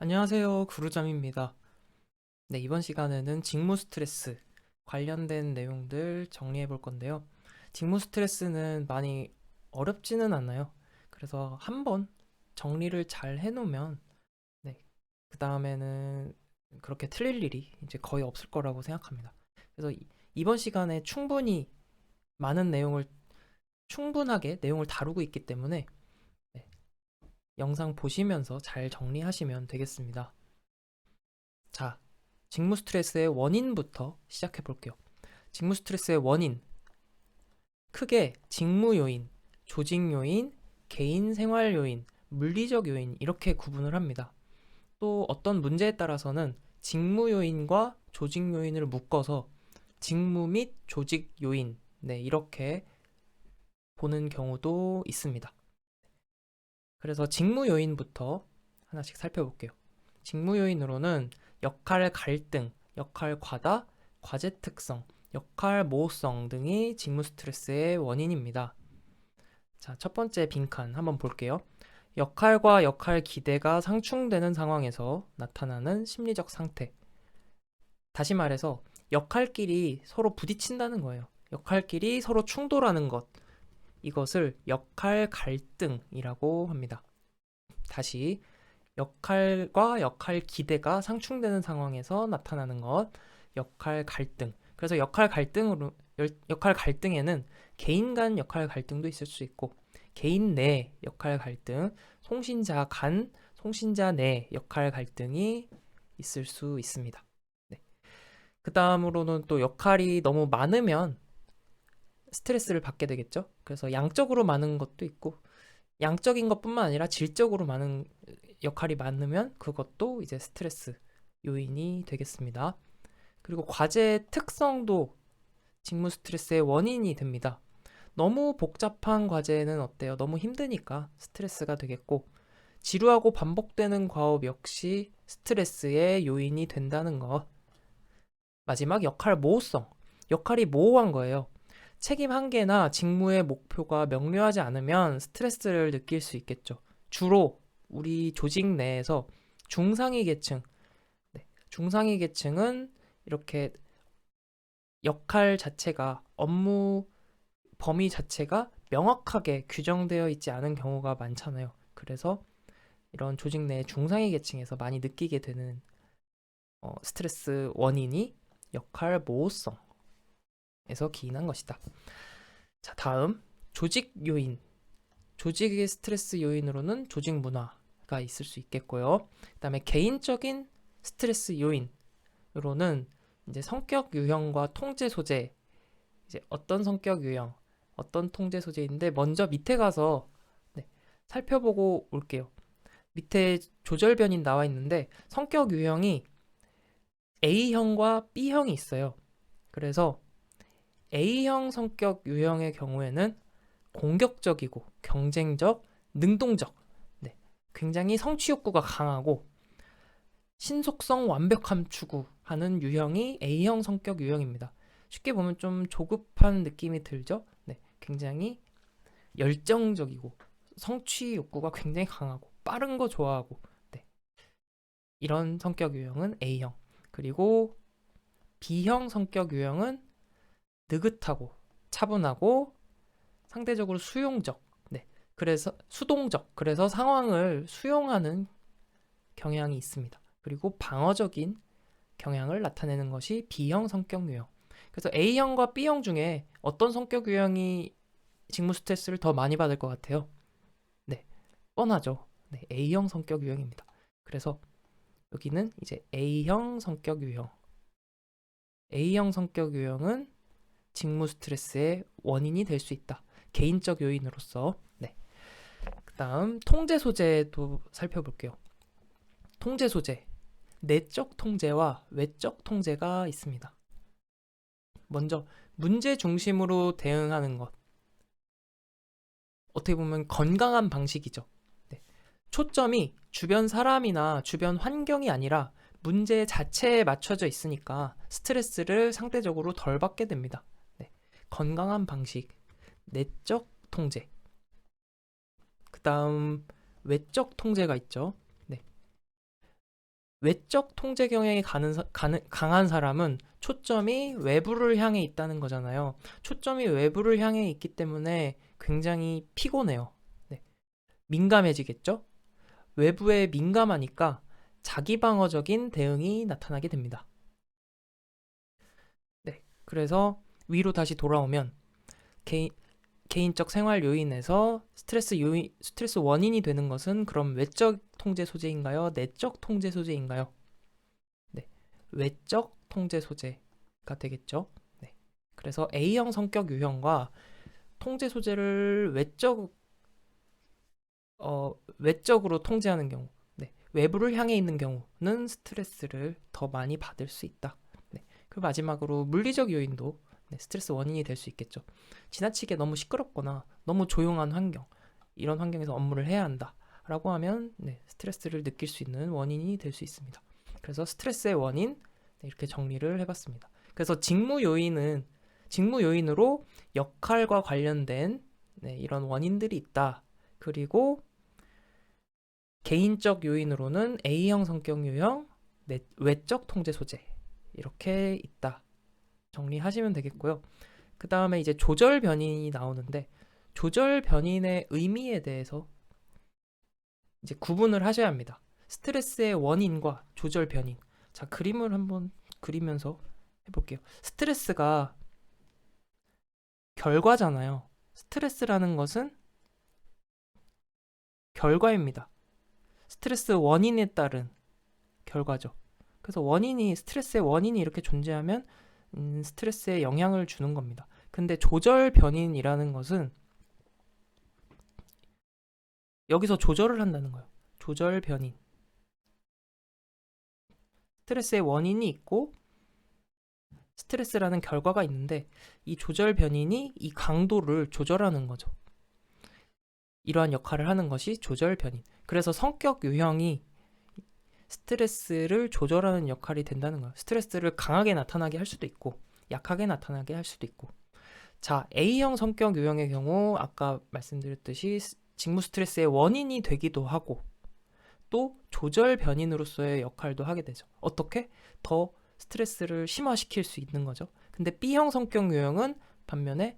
안녕하세요. 구루잠입니다. 네, 이번 시간에는 직무 스트레스 관련된 내용들 정리해 볼 건데요. 직무 스트레스는 많이 어렵지는 않아요. 그래서 한번 정리를 잘 해놓으면, 네, 그 다음에는 그렇게 틀릴 일이 이제 거의 없을 거라고 생각합니다. 그래서 이번 시간에 충분하게 내용을 다루고 있기 때문에, 네, 영상 보시면서 잘 정리하시면 되겠습니다. 자, 직무 스트레스의 원인부터 시작해 볼게요. 직무 스트레스의 원인. 크게 직무 요인, 조직 요인, 개인 생활 요인, 물리적 요인 이렇게 구분을 합니다. 또 어떤 문제에 따라서는 직무 요인과 조직 요인을 묶어서 직무 및 조직 요인, 네, 이렇게 보는 경우도 있습니다. 그래서 직무 요인부터 하나씩 살펴볼게요. 직무 요인으로는 역할 갈등, 역할 과다, 과제 특성, 역할 모호성 등이 직무 스트레스의 원인입니다. 자, 첫 번째 빈칸 한번 볼게요. 역할과 역할 기대가 상충되는 상황에서 나타나는 심리적 상태. 다시 말해서 역할끼리 서로 부딪힌다는 거예요. 역할끼리 서로 충돌하는 것. 이것을 역할 갈등이라고 합니다. 다시 역할과 역할 기대가 상충되는 상황에서 나타나는 것, 역할 갈등. 그래서 역할 갈등에는 개인 간 역할 갈등도 있을 수 있고, 개인 내 역할 갈등, 송신자 내 역할 갈등이 있을 수 있습니다. 네. 그 다음으로는 또 역할이 너무 많으면 스트레스를 받게 되겠죠. 그래서 양적으로 많은 것도 있고, 양적인 것뿐만 아니라 질적으로 많은 역할이 많으면 그것도 이제 스트레스 요인이 되겠습니다. 그리고 과제의 특성도 직무 스트레스의 원인이 됩니다. 너무 복잡한 과제는 어때요? 너무 힘드니까 스트레스가 되겠고, 지루하고 반복되는 과업 역시 스트레스의 요인이 된다는 것. 마지막 역할 모호성. 역할이 모호한 거예요. 책임 한계나 직무의 목표가 명료하지 않으면 스트레스를 느낄 수 있겠죠. 주로 우리 조직 내에서 중상위 계층, 네, 중상위 계층은 이렇게 역할 자체가 업무 범위 자체가 명확하게 규정되어 있지 않은 경우가 많잖아요. 그래서 이런 조직 내 중상위 계층에서 많이 느끼게 되는 스트레스 원인이 역할 모호성에서 기인한 것이다. 자, 다음 조직 요인. 조직의 스트레스 요인으로는 조직 문화가 있을 수 있겠고요. 그다음에 개인적인 스트레스 요인으로는 이제 성격 유형과 통제 소재, 이제 어떤 성격 유형, 어떤 통제 소재인데 먼저 밑에 가서 네, 살펴보고 올게요. 밑에 조절 변인 나와 있는데 성격 유형이 A형과 B형이 있어요. 그래서 A형 성격 유형의 경우에는 공격적이고 경쟁적, 능동적, 네, 굉장히 성취 욕구가 강하고 신속성, 완벽함 추구하는 유형이 A형 성격 유형입니다. 쉽게 보면 좀 조급한 느낌이 들죠? 네, 굉장히 열정적이고 성취 욕구가 굉장히 강하고 빠른 거 좋아하고 네, 이런 성격 유형은 A형. 그리고 B형 성격 유형은 느긋하고 차분하고 상대적으로 수용적, 네, 그래서 수동적, 그래서 상황을 수용하는 경향이 있습니다. 그리고 방어적인 경향을 나타내는 것이 B형 성격 유형. 그래서 A형과 B형 중에 어떤 성격 유형이 직무 스트레스를 더 많이 받을 것 같아요? 네, 뻔하죠. 네, A형 성격 유형입니다. 그래서 여기는 이제 A형 성격 유형. A형 성격 유형은 직무 스트레스의 원인이 될 수 있다. 개인적 요인으로서. 네. 그다음 통제 소재도 살펴볼게요. 통제 소재. 내적 통제와 외적 통제가 있습니다. 먼저 문제 중심으로 대응하는 것. 어떻게 보면 건강한 방식이죠. 네. 초점이 주변 사람이나 주변 환경이 아니라 문제 자체에 맞춰져 있으니까 스트레스를 상대적으로 덜 받게 됩니다. 네. 건강한 방식, 내적 통제. 그 다음 외적 통제가 있죠. 네. 외적 통제 경향이 강한 사람은 초점이 외부를 향해 있다는 거잖아요. 초점이 외부를 향해 있기 때문에 굉장히 피곤해요. 네, 민감해지겠죠? 외부에 민감하니까 자기방어적인 대응이 나타나게 됩니다. 네, 그래서 위로 다시 돌아오면 개인적 생활 요인에서 스트레스 원인이 되는 것은 그럼 외적 통제 소재인가요? 내적 통제 소재인가요? 네, 외적 통제 소재가 되겠죠. 네, 그래서 A형 성격 유형과 통제 소재를 외적으로 통제하는 경우, 네, 외부를 향해 있는 경우는 스트레스를 더 많이 받을 수 있다. 네, 그리고 마지막으로 물리적 요인도 네, 스트레스 원인이 될 수 있겠죠. 지나치게 너무 시끄럽거나 너무 조용한 환경, 이런 환경에서 업무를 해야 한다. 라고 하면 네, 스트레스를 느낄 수 있는 원인이 될 수 있습니다. 그래서 스트레스의 원인 네, 이렇게 정리를 해봤습니다. 그래서 직무 요인으로 역할과 관련된 네, 이런 원인들이 있다. 그리고 개인적 요인으로는 A형 성격 유형, 외적 통제 소재 이렇게 있다. 정리하시면 되겠고요. 그 다음에 이제 조절 변인이 나오는데 조절 변인의 의미에 대해서 이제 구분을 하셔야 합니다. 스트레스의 원인과 조절 변인. 자, 그림을 한번 그리면서 해볼게요. 스트레스가 결과잖아요. 스트레스라는 것은 결과입니다. 스트레스 원인에 따른 결과죠. 그래서 스트레스의 원인이 이렇게 존재하면 스트레스에 영향을 주는 겁니다. 근데 조절 변인이라는 것은 여기서 조절을 한다는 거예요. 조절 변인. 스트레스의 원인이 있고 스트레스라는 결과가 있는데 이 조절 변인이 이 강도를 조절하는 거죠. 이러한 역할을 하는 것이 조절 변인. 그래서 성격 유형이 스트레스를 조절하는 역할이 된다는 거예요. 스트레스를 강하게 나타나게 할 수도 있고 약하게 나타나게 할 수도 있고. 자, A형 성격 유형의 경우 아까 말씀드렸듯이 직무 스트레스의 원인이 되기도 하고 또 조절 변인으로서의 역할도 하게 되죠. 어떻게? 더 스트레스를 심화시킬 수 있는 거죠. 근데 B형 성격 유형은 반면에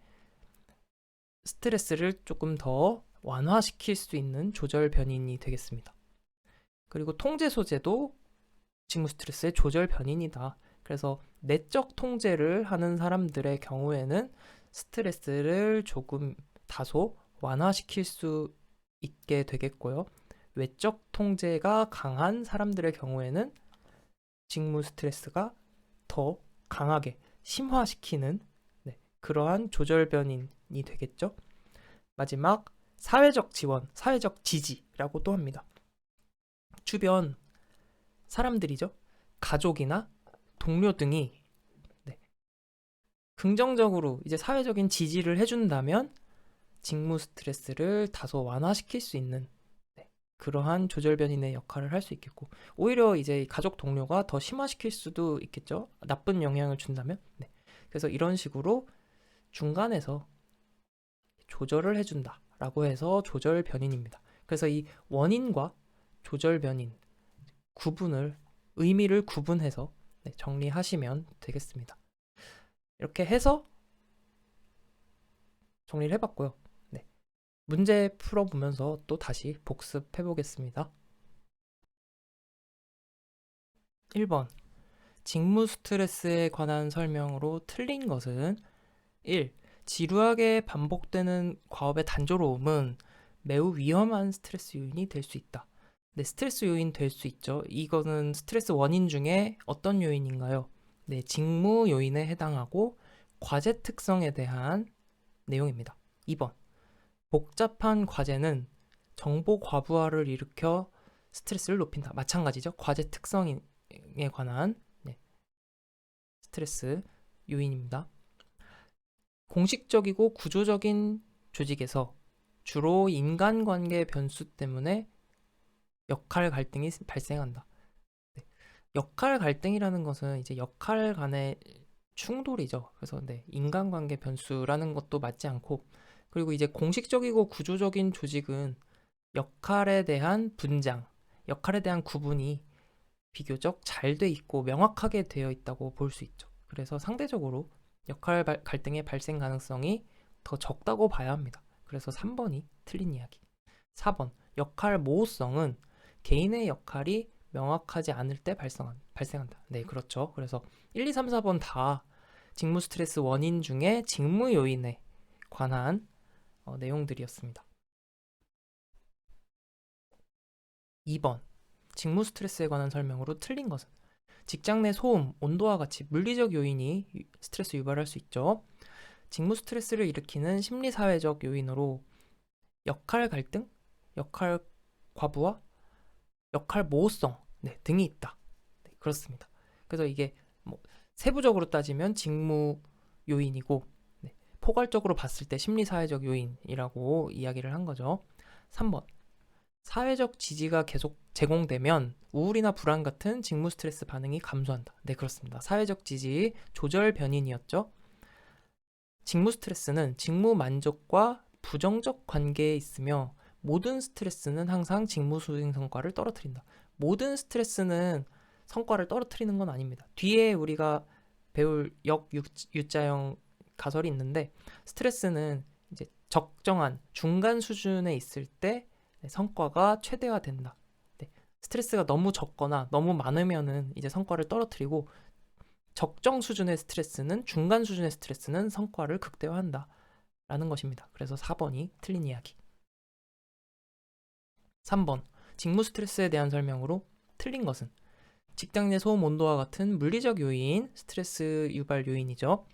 스트레스를 조금 더 완화시킬 수 있는 조절 변인이 되겠습니다. 그리고 통제 소재도 직무 스트레스의 조절 변인이다. 그래서 내적 통제를 하는 사람들의 경우에는 스트레스를 조금 다소 완화시킬 수 있게 되겠고요. 외적 통제가 강한 사람들의 경우에는 직무 스트레스가 더 강하게 심화시키는 네, 그러한 조절 변인이 되겠죠. 마지막 사회적 지원, 사회적 지지라고도 합니다. 주변 사람들이죠. 가족이나 동료 등이 네, 긍정적으로 이제 사회적인 지지를 해준다면 직무 스트레스를 다소 완화시킬 수 있는 네, 그러한 조절 변인의 역할을 할 수 있겠고 오히려 이제 가족 동료가 더 심화시킬 수도 있겠죠. 나쁜 영향을 준다면. 네. 그래서 이런 식으로 중간에서 조절을 해준다라고 해서 조절 변인입니다. 그래서 이 원인과 조절 변인 의미를 구분해서 네, 정리하시면 되겠습니다. 이렇게 해서 정리를 해봤고요. 네, 문제 풀어보면서 또 다시 복습해 보겠습니다. 1번 직무 스트레스에 관한 설명으로 틀린 것은 1. 지루하게 반복되는 과업의 단조로움은 매우 위험한 스트레스 요인이 될 수 있다. 네, 스트레스 요인 될 수 있죠. 이거는 스트레스 원인 중에 어떤 요인인가요? 네, 직무 요인에 해당하고 과제 특성에 대한 내용입니다. 2번. 복잡한 과제는 정보 과부하를 일으켜 스트레스를 높인다. 마찬가지죠. 과제 특성에 관한 네, 스트레스 요인입니다. 공식적이고 구조적인 조직에서 주로 인간관계 변수 때문에 역할 갈등이 발생한다. 네. 역할 갈등이라는 것은 이제 역할 간의 충돌이죠. 그래서 네, 인간관계 변수라는 것도 맞지 않고 그리고 이제 공식적이고 구조적인 조직은 역할에 대한 분장, 역할에 대한 구분이 비교적 잘 돼 있고 명확하게 되어 있다고 볼 수 있죠. 그래서 상대적으로 역할 갈등의 발생 가능성이 더 적다고 봐야 합니다. 그래서 3번이 틀린 이야기. 4번, 역할 모호성은 개인의 역할이 명확하지 않을 때 발생한다. 네, 그렇죠. 그래서 1, 2, 3, 4번 다 직무 스트레스 원인 중에 직무 요인에 관한 내용들이었습니다. 2번, 직무 스트레스에 관한 설명으로 틀린 것은 직장 내 소음, 온도와 같이 물리적 요인이 스트레스 유발할 수 있죠. 직무 스트레스를 일으키는 심리사회적 요인으로 역할 갈등, 역할 과부하, 역할 모호성 등이 있다. 네, 그렇습니다. 그래서 이게 세부적으로 따지면 직무 요인이고 포괄적으로 봤을 때 심리사회적 요인이라고 이야기를 한 거죠. 3번, 사회적 지지가 계속 제공되면 우울이나 불안 같은 직무 스트레스 반응이 감소한다. 네, 그렇습니다. 사회적 지지 조절 변인이었죠. 직무 스트레스는 직무 만족과 부정적 관계에 있으며 모든 스트레스는 항상 직무 수행 성과를 떨어뜨린다. 모든 스트레스는 성과를 떨어뜨리는 건 아닙니다. 뒤에 우리가 배울 역유자형 가설이 있는데 스트레스는 이제 적정한 중간 수준에 있을 때 성과가 최대화된다. 네. 스트레스가 너무 적거나 너무 많으면은 이제 성과를 떨어뜨리고 적정 수준의 스트레스는 중간 수준의 스트레스는 성과를 극대화한다 라는 것입니다. 그래서 4번이 틀린 이야기. 3번, 직무 스트레스에 대한 설명으로 틀린 것은 직장 내 소음 온도와 같은 물리적 요인, 스트레스 유발 요인이죠.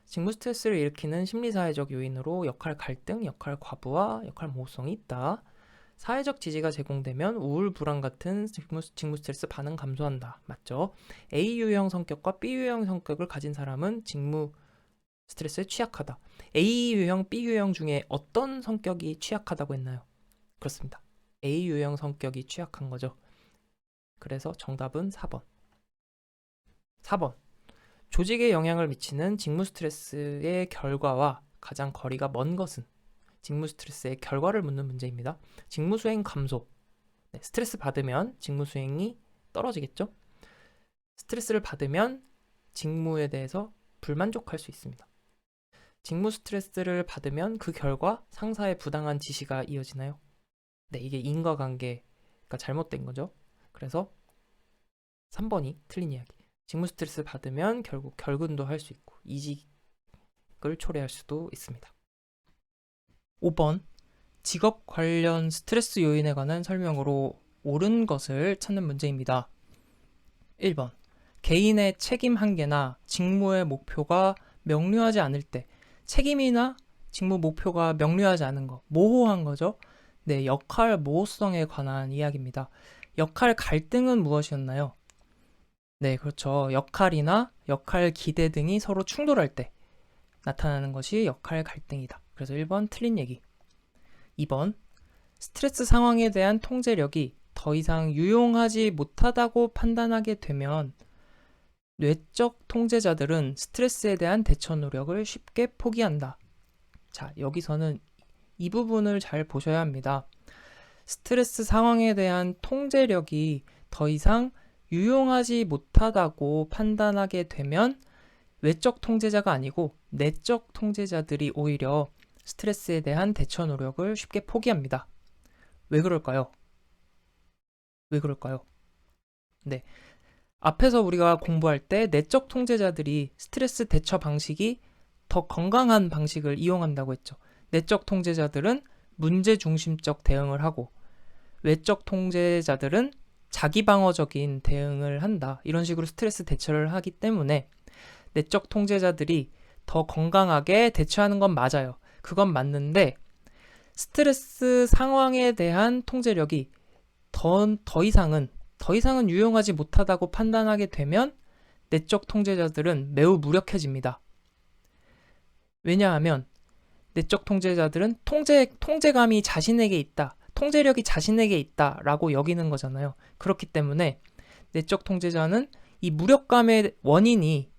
직무 스트레스를 일으키는 심리사회적 요인으로 역할 갈등, 역할 과부하, 역할 모호성이 있다. 사회적 지지가 제공되면 우울, 불안 같은 직무 스트레스 반응 감소한다. 맞죠? A 유형 성격과 B 유형 성격을 가진 사람은 직무 스트레스에 취약하다. A 유형, B 유형 중에 어떤 성격이 취약하다고 했나요? 그렇습니다. A 유형 성격이 취약한 거죠. 그래서 정답은 4번. 4번. 조직에 영향을 미치는 직무 스트레스의 결과와 가장 거리가 먼 것은 직무 스트레스의 결과를 묻는 문제입니다. 직무 수행 감소. 스트레스 받으면 직무 수행이 떨어지겠죠? 스트레스를 받으면 직무에 대해서 불만족할 수 있습니다. 직무 스트레스를 받으면 그 결과 상사의 부당한 지시가 이어지나요? 네, 이게 인과관계가 잘못된 거죠. 그래서 3번이 틀린 이야기. 직무 스트레스 받으면 결국 결근도 할 수 있고 이직을 초래할 수도 있습니다. 5번, 직업 관련 스트레스 요인에 관한 설명으로 옳은 것을 찾는 문제입니다. 1번, 개인의 책임 한계나 직무의 목표가 명료하지 않을 때, 책임이나 직무 목표가 명료하지 않은 거, 모호한 거죠. 네, 역할 모호성에 관한 이야기입니다. 역할 갈등은 무엇이었나요? 네, 그렇죠. 역할이나 역할 기대 등이 서로 충돌할 때 나타나는 것이 역할 갈등이다. 그래서 1번 틀린 얘기. 2번, 스트레스 상황에 대한 통제력이 더 이상 유용하지 못하다고 판단하게 되면 뇌적 통제자들은 스트레스에 대한 대처 노력을 쉽게 포기한다. 자, 여기서는 이 부분을 잘 보셔야 합니다. 스트레스 상황에 대한 통제력이 더 이상 유용하지 못하다고 판단하게 되면 외적 통제자가 아니고 내적 통제자들이 오히려 스트레스에 대한 대처 노력을 쉽게 포기합니다. 왜 그럴까요? 왜 그럴까요? 네. 앞에서 우리가 공부할 때 내적 통제자들이 스트레스 대처 방식이 더 건강한 방식을 이용한다고 했죠. 내적 통제자들은 문제 중심적 대응을 하고 외적 통제자들은 자기 방어적인 대응을 한다. 이런 식으로 스트레스 대처를 하기 때문에 내적 통제자들이 더 건강하게 대처하는 건 맞아요. 그건 맞는데 스트레스 상황에 대한 통제력이 더 이상은 유용하지 못하다고 판단하게 되면 내적 통제자들은 매우 무력해집니다. 왜냐하면 내적 통제자들은 통제감이 자신에게 있다. 통제력이 자신에게 있다라고 여기는 거잖아요. 그렇기 때문에 내적 통제자는 이 무력감의 원인이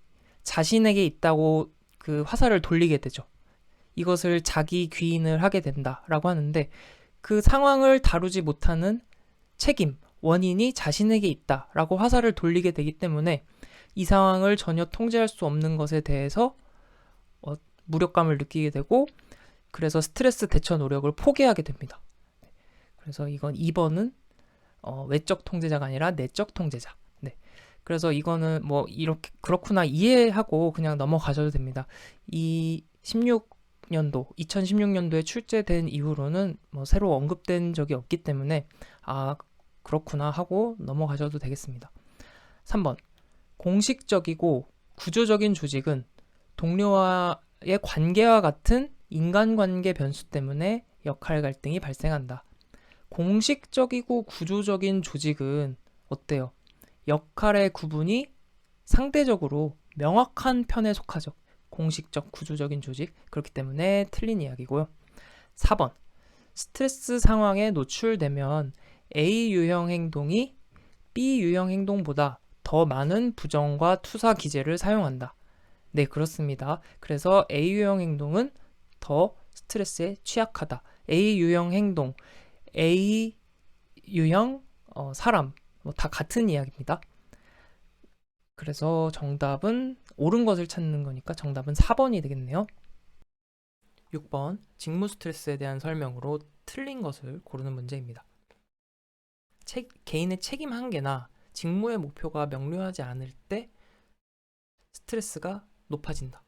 자신에게 있다고 그 화살을 돌리게 되죠. 이것을 자기 귀인을 하게 된다라고 하는데 그 상황을 다루지 못하는 책임 원인이 자신에게 있다라고 화살을 돌리게 되기 때문에 이 상황을 전혀 통제할 수 없는 것에 대해서 무력감을 느끼게 되고 그래서 스트레스 대처 노력을 포기하게 됩니다. 그래서 이건 2번은 외적 통제자가 아니라 내적 통제자. 네. 그래서 이거는 뭐 이렇게 그렇구나 이해하고 그냥 넘어가셔도 됩니다. 이 2016년도에 출제된 이후로는 뭐 새로 언급된 적이 없기 때문에 아 그렇구나 하고 넘어가셔도 되겠습니다. 3번 공식적이고 구조적인 조직은 동료와의 관계와 같은 인간관계 변수 때문에 역할 갈등이 발생한다. 공식적이고 구조적인 조직은 어때요? 역할의 구분이 상대적으로 명확한 편에 속하죠. 공식적 구조적인 조직. 그렇기 때문에 틀린 이야기고요. 4번 스트레스 상황에 노출되면 A 유형 행동이 B 유형 행동보다 더 많은 부정과 투사 기제를 사용한다. 네, 그렇습니다. 그래서 A 유형 행동은 더 스트레스에 취약하다. A 유형 행동, A 유형 사람 뭐 다 같은 이야기입니다. 그래서 정답은 옳은 것을 찾는 거니까 정답은 4번이 되겠네요. 6번 직무 스트레스에 대한 설명으로 틀린 것을 고르는 문제입니다. 개인의 책임 한계나 직무의 목표가 명료하지 않을 때 스트레스가 높아진다.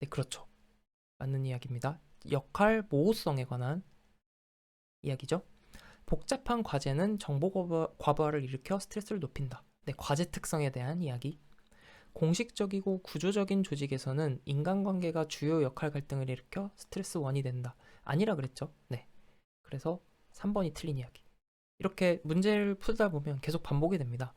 네, 그렇죠. 맞는 이야기입니다. 역할 모호성에 관한 이야기죠. 복잡한 과제는 정보 과부하를 일으켜 스트레스를 높인다. 네, 과제 특성에 대한 이야기. 공식적이고 구조적인 조직에서는 인간관계가 주요 역할 갈등을 일으켜 스트레스 원이 된다. 아니라 그랬죠. 네. 그래서 3번이 틀린 이야기. 이렇게 문제를 풀다 보면 계속 반복이 됩니다.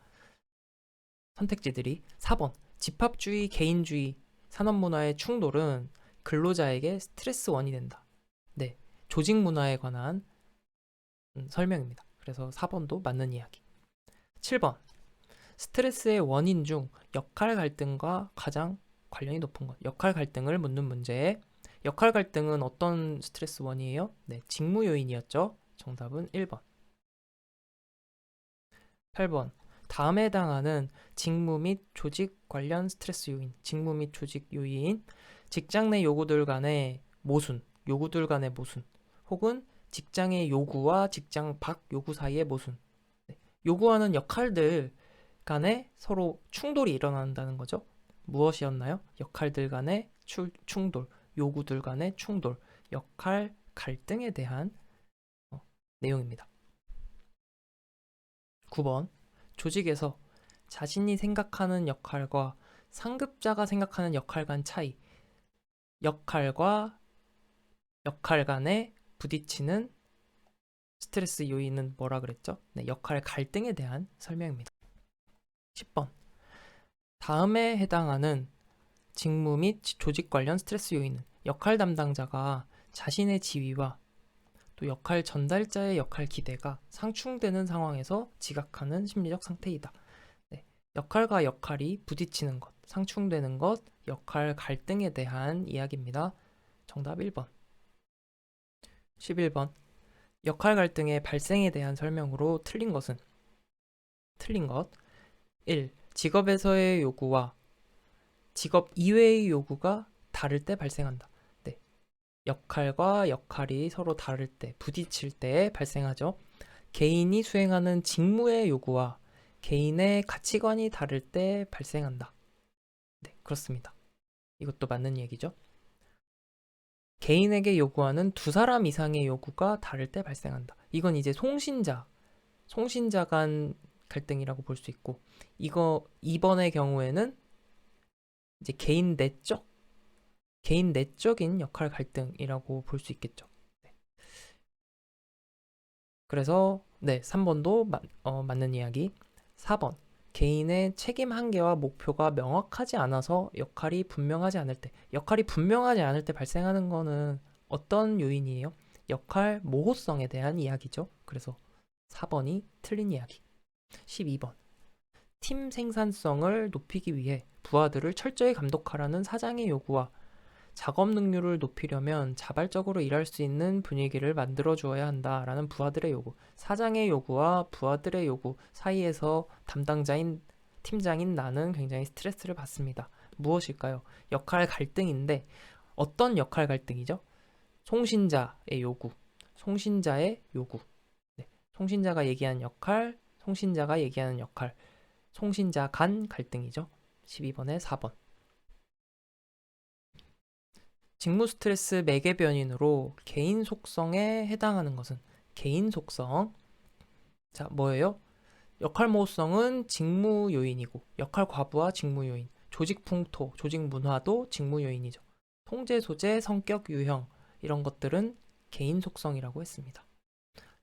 선택지들이 4번 집합주의, 개인주의, 산업문화의 충돌은 근로자에게 스트레스 원이 된다. 네, 조직 문화에 관한 설명입니다. 그래서 4번도 맞는 이야기. 7번 스트레스의 원인 중 역할 갈등과 가장 관련이 높은 것. 역할 갈등을 묻는 문제에 역할 갈등은 어떤 스트레스 원이에요? 네, 직무 요인이었죠. 정답은 1번. 8번 다음에 해당하는 직무 및 조직 관련 스트레스 요인, 직무 및 조직 요인, 직장 내 요구들 간의 모순, 혹은 직장의 요구와 직장 밖 요구 사이의 모순. 요구하는 역할들 간에 서로 충돌이 일어난다는 거죠. 무엇이었나요? 역할들 간의 충돌, 요구들 간의 충돌, 역할 갈등에 대한 내용입니다. 9번 조직에서 자신이 생각하는 역할과 상급자가 생각하는 역할 간 차이, 역할과 역할 간에 부딪히는 스트레스 요인은 뭐라 그랬죠? 네, 역할 갈등에 대한 설명입니다. 10번 다음에 해당하는 직무 및 조직 관련 스트레스 요인은 역할 담당자가 자신의 지위와 또 역할 전달자의 역할 기대가 상충되는 상황에서 지각하는 심리적 상태이다. 네, 역할과 역할이 부딪히는 것, 상충되는 것, 역할 갈등에 대한 이야기입니다. 정답 1번. 11번 역할 갈등의 발생에 대한 설명으로 틀린 것은 틀린 것 1. 직업에서의 요구와 직업 이외의 요구가 다를 때 발생한다. 네. 역할과 역할이 서로 다를 때, 부딪힐 때 발생하죠. 개인이 수행하는 직무의 요구와 개인의 가치관이 다를 때 발생한다. 네, 그렇습니다. 이것도 맞는 얘기죠. 개인에게 요구하는 두 사람 이상의 요구가 다를 때 발생한다. 이건 이제 송신자 간 갈등이라고 볼 수 있고, 이거 2번의 경우에는 이제 개인 내적인 역할 갈등이라고 볼 수 있겠죠. 네. 그래서 네, 3번도 맞는 이야기. 4번 개인의 책임 한계와 목표가 명확하지 않아서 역할이 분명하지 않을 때 발생하는 거는 어떤 요인이에요? 역할 모호성에 대한 이야기죠. 그래서 4번이 틀린 이야기. 12번 팀 생산성을 높이기 위해 부하들을 철저히 감독하라는 사장의 요구와 작업 능률을 높이려면 자발적으로 일할 수 있는 분위기를 만들어 주어야 한다라는 부하들의 요구. 사장의 요구와 부하들의 요구 사이에서 담당자인 팀장인 나는 굉장히 스트레스를 받습니다. 무엇일까요? 역할 갈등인데 어떤 역할 갈등이죠? 송신자의 요구, 송신자의 요구. 네, 송신자가 얘기하는 역할, 송신자가 얘기하는 역할, 송신자 간 갈등이죠. 12번에 4번. 직무 스트레스 매개 변인으로 개인 속성에 해당하는 것은 개인 속성. 자, 뭐예요? 역할 모호성은 직무 요인이고 역할 과부하 직무 요인, 조직 풍토, 조직 문화도 직무 요인이죠. 통제 소재, 성격 유형 이런 것들은 개인 속성이라고 했습니다.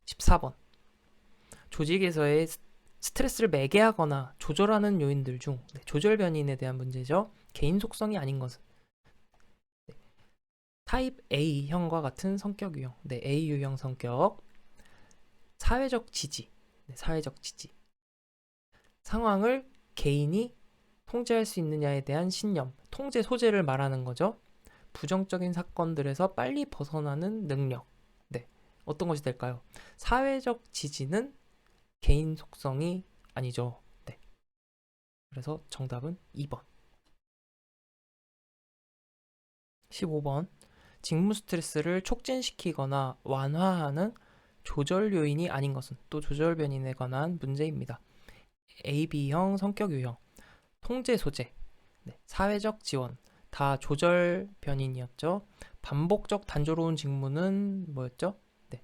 14번. 조직에서의 스트레스를 매개하거나 조절하는 요인들 중 조절 변인에 대한 문제죠. 개인 속성이 아닌 것은 타입 A형과 같은 성격 유형, A 유형 성격, 사회적 지지, 사회적 지지, 상황을 개인이 통제할 수 있느냐에 대한 신념, 통제 소재를 말하는 거죠. 부정적인 사건들에서 빨리 벗어나는 능력. 네, 어떤 것이 될까요? 사회적 지지는 개인 속성이 아니죠. 네, 그래서 정답은 2번. 15번. 직무 스트레스를 촉진시키거나 완화하는 조절 요인이 아닌 것은 또 조절 변인에 관한 문제입니다. AB형 성격 유형, 통제 소재, 사회적 지원, 다 조절 변인이었죠. 반복적 단조로운 직무는 뭐였죠? 네,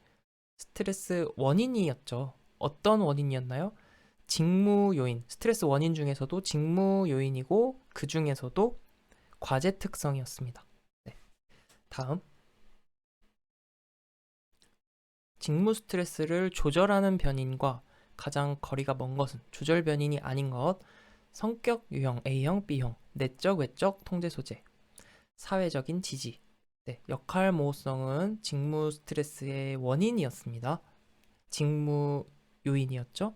스트레스 원인이었죠. 어떤 원인이었나요? 직무 요인, 스트레스 원인 중에서도 직무 요인이고 그 중에서도 과제 특성이었습니다. 네, 다음. 직무 스트레스를 조절하는 변인과 가장 거리가 먼 것은 조절 변인이 아닌 것, 성격 유형 A형, B형, 내적, 외적 통제 소재, 사회적인 지지, 역할 모호성은 직무 스트레스의 원인이었습니다. 직무 요인이었죠.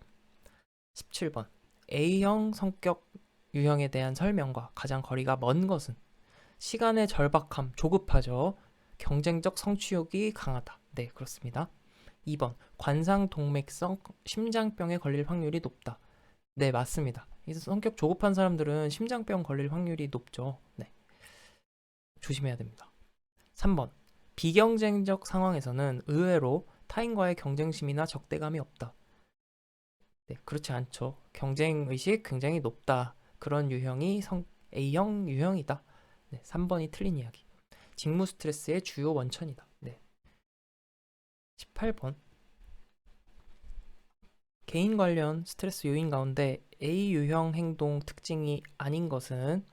17번. A형 성격 유형에 대한 설명과 가장 거리가 먼 것은 시간의 절박함, 조급하죠. 경쟁적 성취욕이 강하다. 네, 그렇습니다. 2번. 관상동맥성 심장병에 걸릴 확률이 높다. 네, 맞습니다. 성격 조급한 사람들은 심장병 걸릴 확률이 높죠. 네, 조심해야 됩니다. 3번. 비경쟁적 상황에서는 의외로 타인과의 경쟁심이나 적대감이 없다. 네, 그렇지 않죠. 경쟁의식 굉장히 높다. 그런 유형이 A형 유형이다. 네, 3번이 틀린 이야기. 직무 스트레스의 주요 원천이다. 네. 18번. 개인 관련 스트레스 요인 가운데 A 유형 행동 특징이 아닌 것은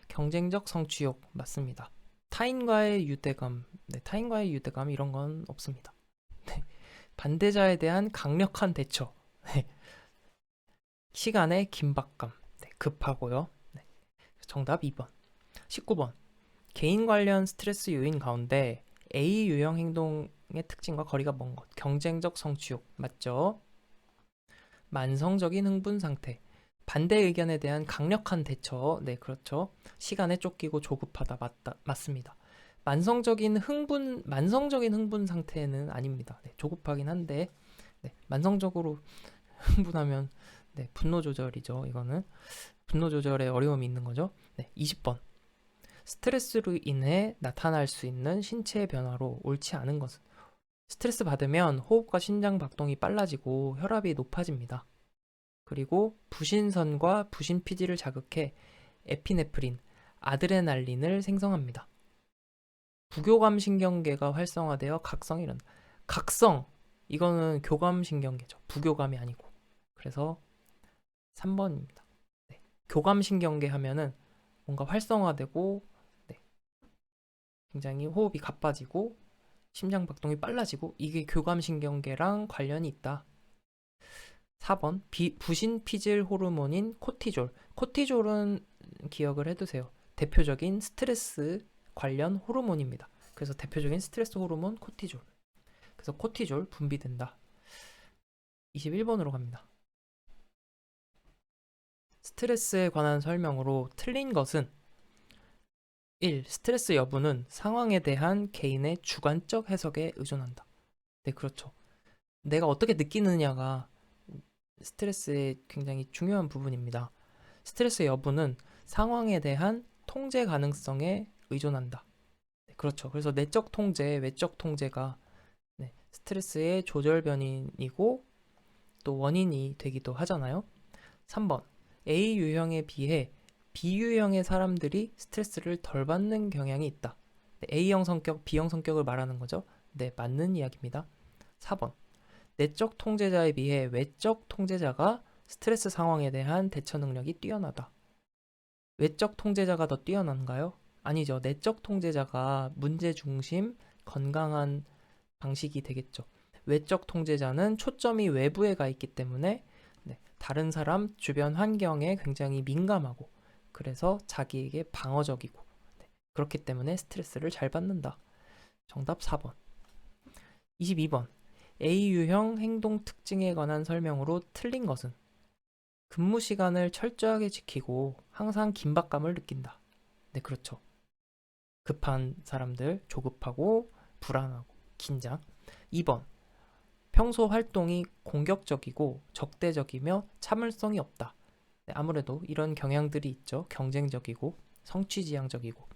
경쟁적 성취욕 맞습니다. 타인과의 유대감, 타인과의 유대감 이런 건 없습니다. 네, 반대자에 대한 강력한 대처, 시간의 긴박감, 급하고요. 정답 2번. 19번. 개인 관련 스트레스 요인 가운데 A 유형 행동의 특징과 거리가 먼 것, 경쟁적 성취욕 맞죠? 만성적인 흥분 상태, 반대 의견에 대한 강력한 대처, 네, 그렇죠. 시간에 쫓기고 조급하다, 맞습니다. 만성적인 흥분 상태는 아닙니다. 네, 조급하긴 한데, 만성적으로 흥분하면, 분노 조절이죠. 이거는 분노 조절에 어려움이 있는 거죠. 20번. 스트레스로 인해 나타날 수 있는 신체 변화로 옳지 않은 것은 스트레스 받으면 호흡과 심장 박동이 빨라지고 혈압이 높아집니다. 그리고 부신선과 부신피질을 자극해 에피네프린, 아드레날린을 생성합니다. 부교감신경계가 활성화되어 각성이 일어난다. 각성! 이거는 교감신경계죠. 부교감이 아니고. 그래서 3번입니다. 교감신경계 하면은 뭔가 활성화되고 굉장히 호흡이 가빠지고 심장 박동이 빨라지고 이게 교감신경계랑 관련이 있다. 4번 부신피질 호르몬인 코티졸. 코티졸은 기억을 해두세요. 대표적인 스트레스 관련 호르몬입니다. 그래서 대표적인 스트레스 호르몬 코티졸. 그래서 코티졸 분비된다. 21번으로 갑니다. 스트레스에 관한 설명으로 틀린 것은 1. 스트레스 여부는 상황에 대한 개인의 주관적 해석에 의존한다. 네, 그렇죠. 내가 어떻게 느끼느냐가 스트레스의 굉장히 중요한 부분입니다. 스트레스 여부는 상황에 대한 통제 가능성에 의존한다. 네, 그렇죠. 그래서 내적 통제, 외적 통제가 네, 스트레스의 조절 변인이고 또 원인이 되기도 하잖아요. 3번. A 유형에 비해 B 유형의 사람들이 스트레스를 덜 받는 경향이 있다. 네, A형 성격, B형 성격을 말하는 거죠. 네, 맞는 이야기입니다. 4번. 내적 통제자에 비해 외적 통제자가 스트레스 상황에 대한 대처 능력이 뛰어나다. 외적 통제자가 더 뛰어난가요? 아니죠. 내적 통제자가 문제 중심, 건강한 방식이 되겠죠. 외적 통제자는 초점이 외부에 가 있기 때문에 네, 다른 사람 주변 환경에 굉장히 민감하고 그래서 자기에게 방어적이고 네, 그렇기 때문에 스트레스를 잘 받는다. 정답 4번. 22번. A 유형 행동 특징에 관한 설명으로 틀린 것은 근무 시간을 철저하게 지키고 항상 긴박감을 느낀다. 네, 그렇죠. 급한 사람들, 조급하고 불안하고 긴장. 2번. 평소 활동이 공격적이고 적대적이며 참을성이 없다. 네, 아무래도 이런 경향들이 있죠. 경쟁적이고 성취지향적이고.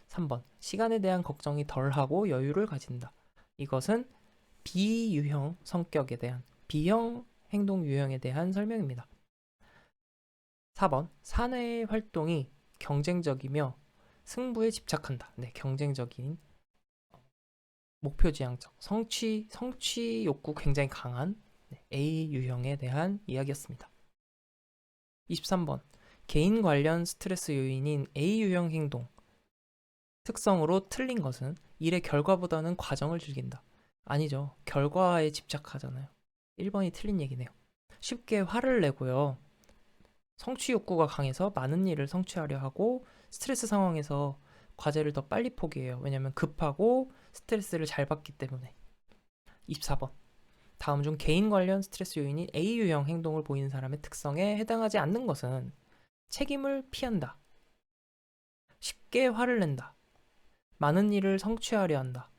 3번. 시간에 대한 걱정이 덜하고 여유를 가진다. 이것은 B유형 성격에 대한 B형 행동 유형에 대한 설명입니다. 4번. 사내의 활동이 경쟁적이며 승부에 집착한다. 네, 경쟁적인 목표지향적 성취 욕구 굉장히 강한 네, A 유형에 대한 이야기였습니다. 23번. 개인 관련 스트레스 요인인 A 유형 행동 특성으로 틀린 것은 일의 결과보다는 과정을 즐긴다. 아니죠. 결과에 집착하잖아요. 1번이 틀린 얘기네요. 쉽게 화를 내고요. 성취 욕구가 강해서 많은 일을 성취하려 하고 스트레스 상황에서 과제를 더 빨리 포기해요. 왜냐면 급하고 스트레스를 잘 받기 때문에. 24번. 다음 중 개인 관련 스트레스 요인이 A 유형 행동을 보이는 사람의 특성에 해당하지 않는 것은 책임을 피한다. 쉽게 화를 낸다. 많은 일을 성취하려 한다.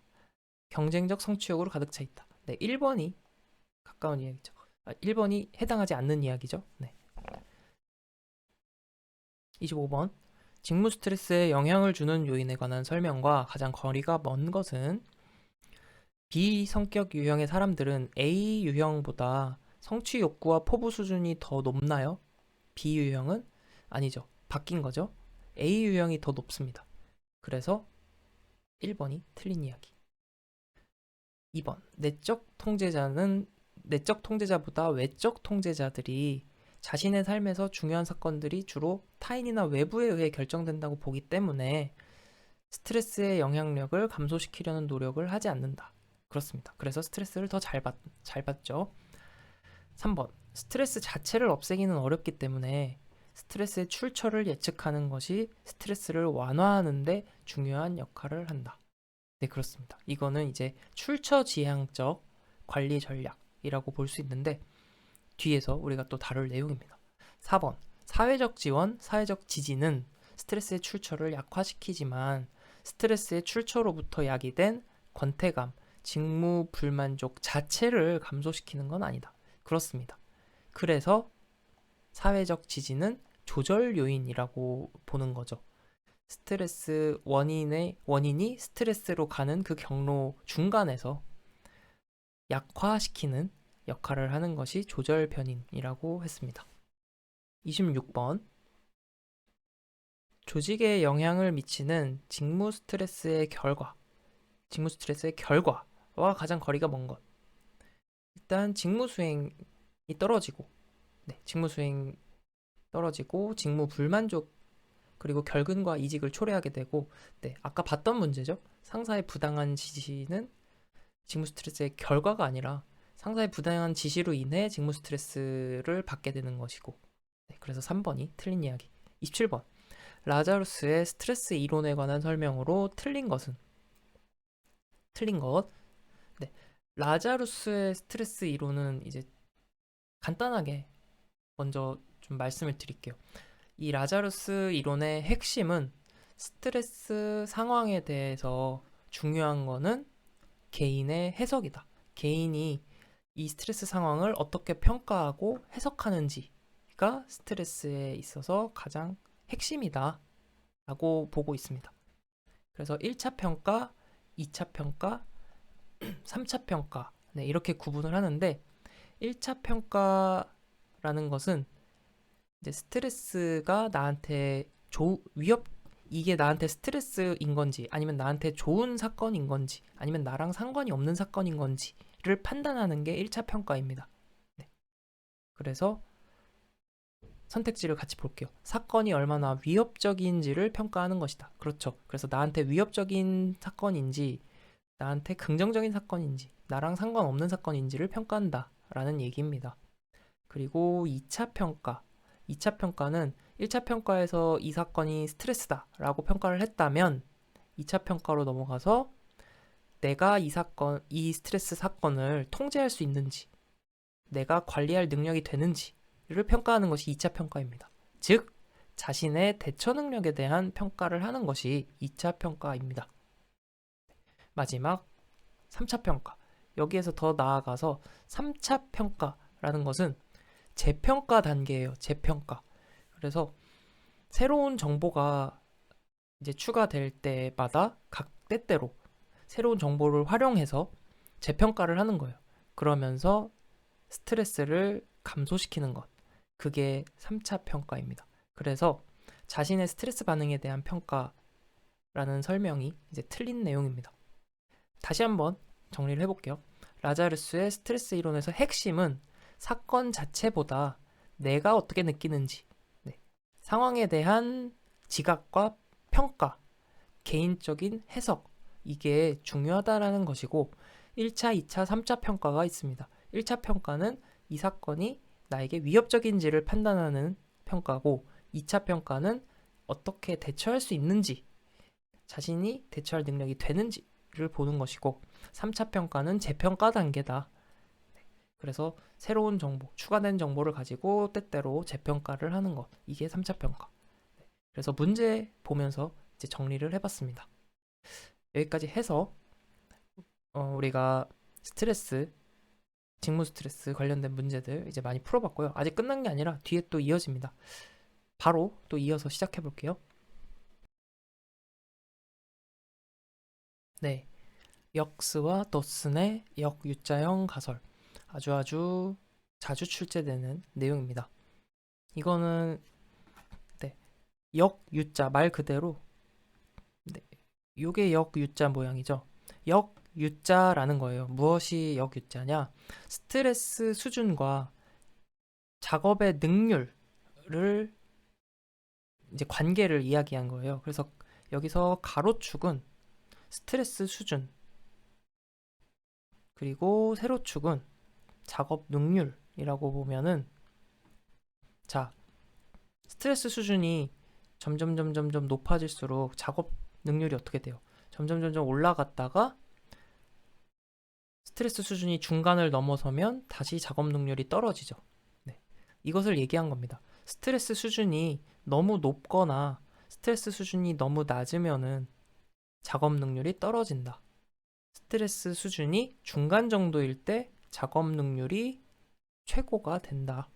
경쟁적 성취욕으로 가득 차 있다. 네, 1번이 가까운 이야기죠. 1번이 해당하지 않는 이야기죠. 네. 25번. 직무 스트레스에 영향을 주는 요인에 관한 설명과 가장 거리가 먼 것은 B 성격 유형의 사람들은 A 유형보다 성취 욕구와 포부 수준이 더 높나요? B 유형은 아니죠. 바뀐 거죠. A 유형이 더 높습니다. 그래서 1번이 틀린 이야기. 2번. 내적 통제자보다 외적 통제자들이 자신의 삶에서 중요한 사건들이 주로 타인이나 외부에 의해 결정된다고 보기 때문에 스트레스의 영향력을 감소시키려는 노력을 하지 않는다. 그렇습니다. 그래서 스트레스를 더 잘 받죠. 3번. 스트레스 자체를 없애기는 어렵기 때문에 스트레스의 출처를 예측하는 것이 스트레스를 완화하는데 중요한 역할을 한다. 네, 그렇습니다. 이거는 이제 출처 지향적 관리 전략이라고 볼 수 있는데 뒤에서 우리가 또 다룰 내용입니다. 4번. 사회적 지원, 사회적 지지는 스트레스의 출처를 약화시키지만 스트레스의 출처로부터 야기된 권태감, 직무 불만족 자체를 감소시키는 건 아니다. 그렇습니다. 그래서 사회적 지지는 조절 요인이라고 보는 거죠. 스트레스 원인이 스트레스로 가는 그 경로 중간에서 약화시키는 역할을 하는 것이 조절 변인이라고 했습니다. 26번. 조직에 영향을 미치는 직무 스트레스의 결과와 가장 거리가 먼 것. 일단 직무 수행이 떨어지고, 네, 직무 수행 떨어지고 직무 불만족 그리고 결근과 이직을 초래하게 되고, 네, 아까 봤던 문제죠. 상사의 부당한 지시는 직무 스트레스의 결과가 아니라 상사의 부당한 지시로 인해 직무 스트레스를 받게 되는 것이고, 네, 그래서 3번이 틀린 이야기. 27번. 라자루스의 스트레스 이론에 관한 설명으로 틀린 것은 틀린 것. 네, 라자루스의 스트레스 이론은 이제 간단하게 먼저 좀 말씀을 드릴게요. 이 라자루스 이론의 핵심은 스트레스 상황에 대해서 중요한 거는 개인의 해석이다. 개인이 이 스트레스 상황을 어떻게 평가하고 해석하는지가 스트레스에 있어서 가장 핵심이다 라고 보고 있습니다. 그래서 1차 평가, 2차 평가, 3차 평가, 네, 이렇게 구분을 하는데 1차 평가라는 것은 이제 스트레스가 나한테 이게 나한테 스트레스인 건지 아니면 나한테 좋은 사건인 건지 아니면 나랑 상관이 없는 사건인 건지를 판단하는 게 1차 평가입니다. 네. 그래서 선택지를 같이 볼게요. 사건이 얼마나 위협적인지를 평가하는 것이다. 그렇죠. 그래서 나한테 위협적인 사건인지 나한테 긍정적인 사건인지 나랑 상관없는 사건인지를 평가한다 라는 얘기입니다. 그리고 2차 평가. 2차 평가는 1차 평가에서 이 사건이 스트레스다 라고 평가를 했다면 2차 평가로 넘어가서 내가 이 스트레스 사건을 통제할 수 있는지 내가 관리할 능력이 되는지를 평가하는 것이 2차 평가입니다. 즉 자신의 대처 능력에 대한 평가를 하는 것이 2차 평가입니다. 마지막 3차 평가. 여기에서 더 나아가서 3차 평가라는 것은 재평가 단계예요. 재평가. 그래서 새로운 정보가 이제 추가될 때마다 각 때때로 새로운 정보를 활용해서 재평가를 하는 거예요. 그러면서 스트레스를 감소시키는 것. 그게 3차 평가입니다. 그래서 자신의 스트레스 반응에 대한 평가라는 설명이 이제 틀린 내용입니다. 다시 한번 정리를 해볼게요. 라자르스의 스트레스 이론에서 핵심은 사건 자체보다 내가 어떻게 느끼는지, 네, 상황에 대한 지각과 평가, 개인적인 해석, 이게 중요하다라는 것이고 1차, 2차, 3차 평가가 있습니다. 1차 평가는 이 사건이 나에게 위협적인지를 판단하는 평가고 2차 평가는 어떻게 대처할 수 있는지, 자신이 대처할 능력이 되는지를 보는 것이고 3차 평가는 재평가 단계다. 그래서 새로운 정보, 추가된 정보를 가지고 때때로 재평가를 하는 것. 이게 3차 평가. 그래서 문제 보면서 이제 정리를 해봤습니다. 여기까지 해서 우리가 스트레스, 직무 스트레스 관련된 문제들 이제 많이 풀어봤고요. 아직 끝난 게 아니라 뒤에 또 이어집니다. 바로 또 이어서 시작해 볼게요. 네, 역스와 더슨의 역유자형 가설. 아주 자주 출제되는 내용입니다. 이거는 네, 역유자 말 그대로 네, 요게 역유자 모양이죠. 역유자라는 거예요. 무엇이 역유자냐? 스트레스 수준과 작업의 능률을 이제 관계를 이야기한 거예요. 그래서 여기서 가로축은 스트레스 수준, 그리고 세로축은 작업 능률이라고 보면은 자, 스트레스 수준이 점점 높아질수록 작업 능률이 어떻게 돼요? 점점 올라갔다가 스트레스 수준이 중간을 넘어서면 다시 작업 능률이 떨어지죠. 네. 이것을 얘기한 겁니다. 스트레스 수준이 너무 높거나 스트레스 수준이 너무 낮으면은 작업 능률이 떨어진다. 스트레스 수준이 중간 정도일 때 작업 능률이 최고가 된다.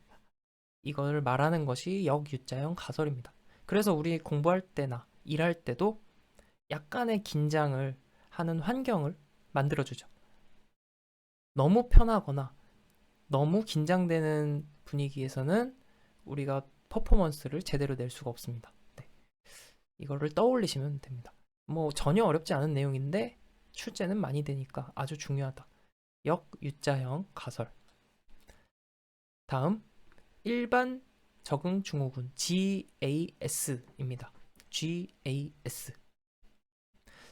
이걸 말하는 것이 역유자형 가설입니다. 그래서 우리 공부할 때나 일할 때도 약간의 긴장을 하는 환경을 만들어주죠. 너무 편하거나 너무 긴장되는 분위기에서는 우리가 퍼포먼스를 제대로 낼 수가 없습니다. 네. 이거를 떠올리시면 됩니다. 뭐 전혀 어렵지 않은 내용인데 출제는 많이 되니까 아주 중요하다. 역유자형 가설. 다음 일반 적응 증후군 GAS입니다. GAS.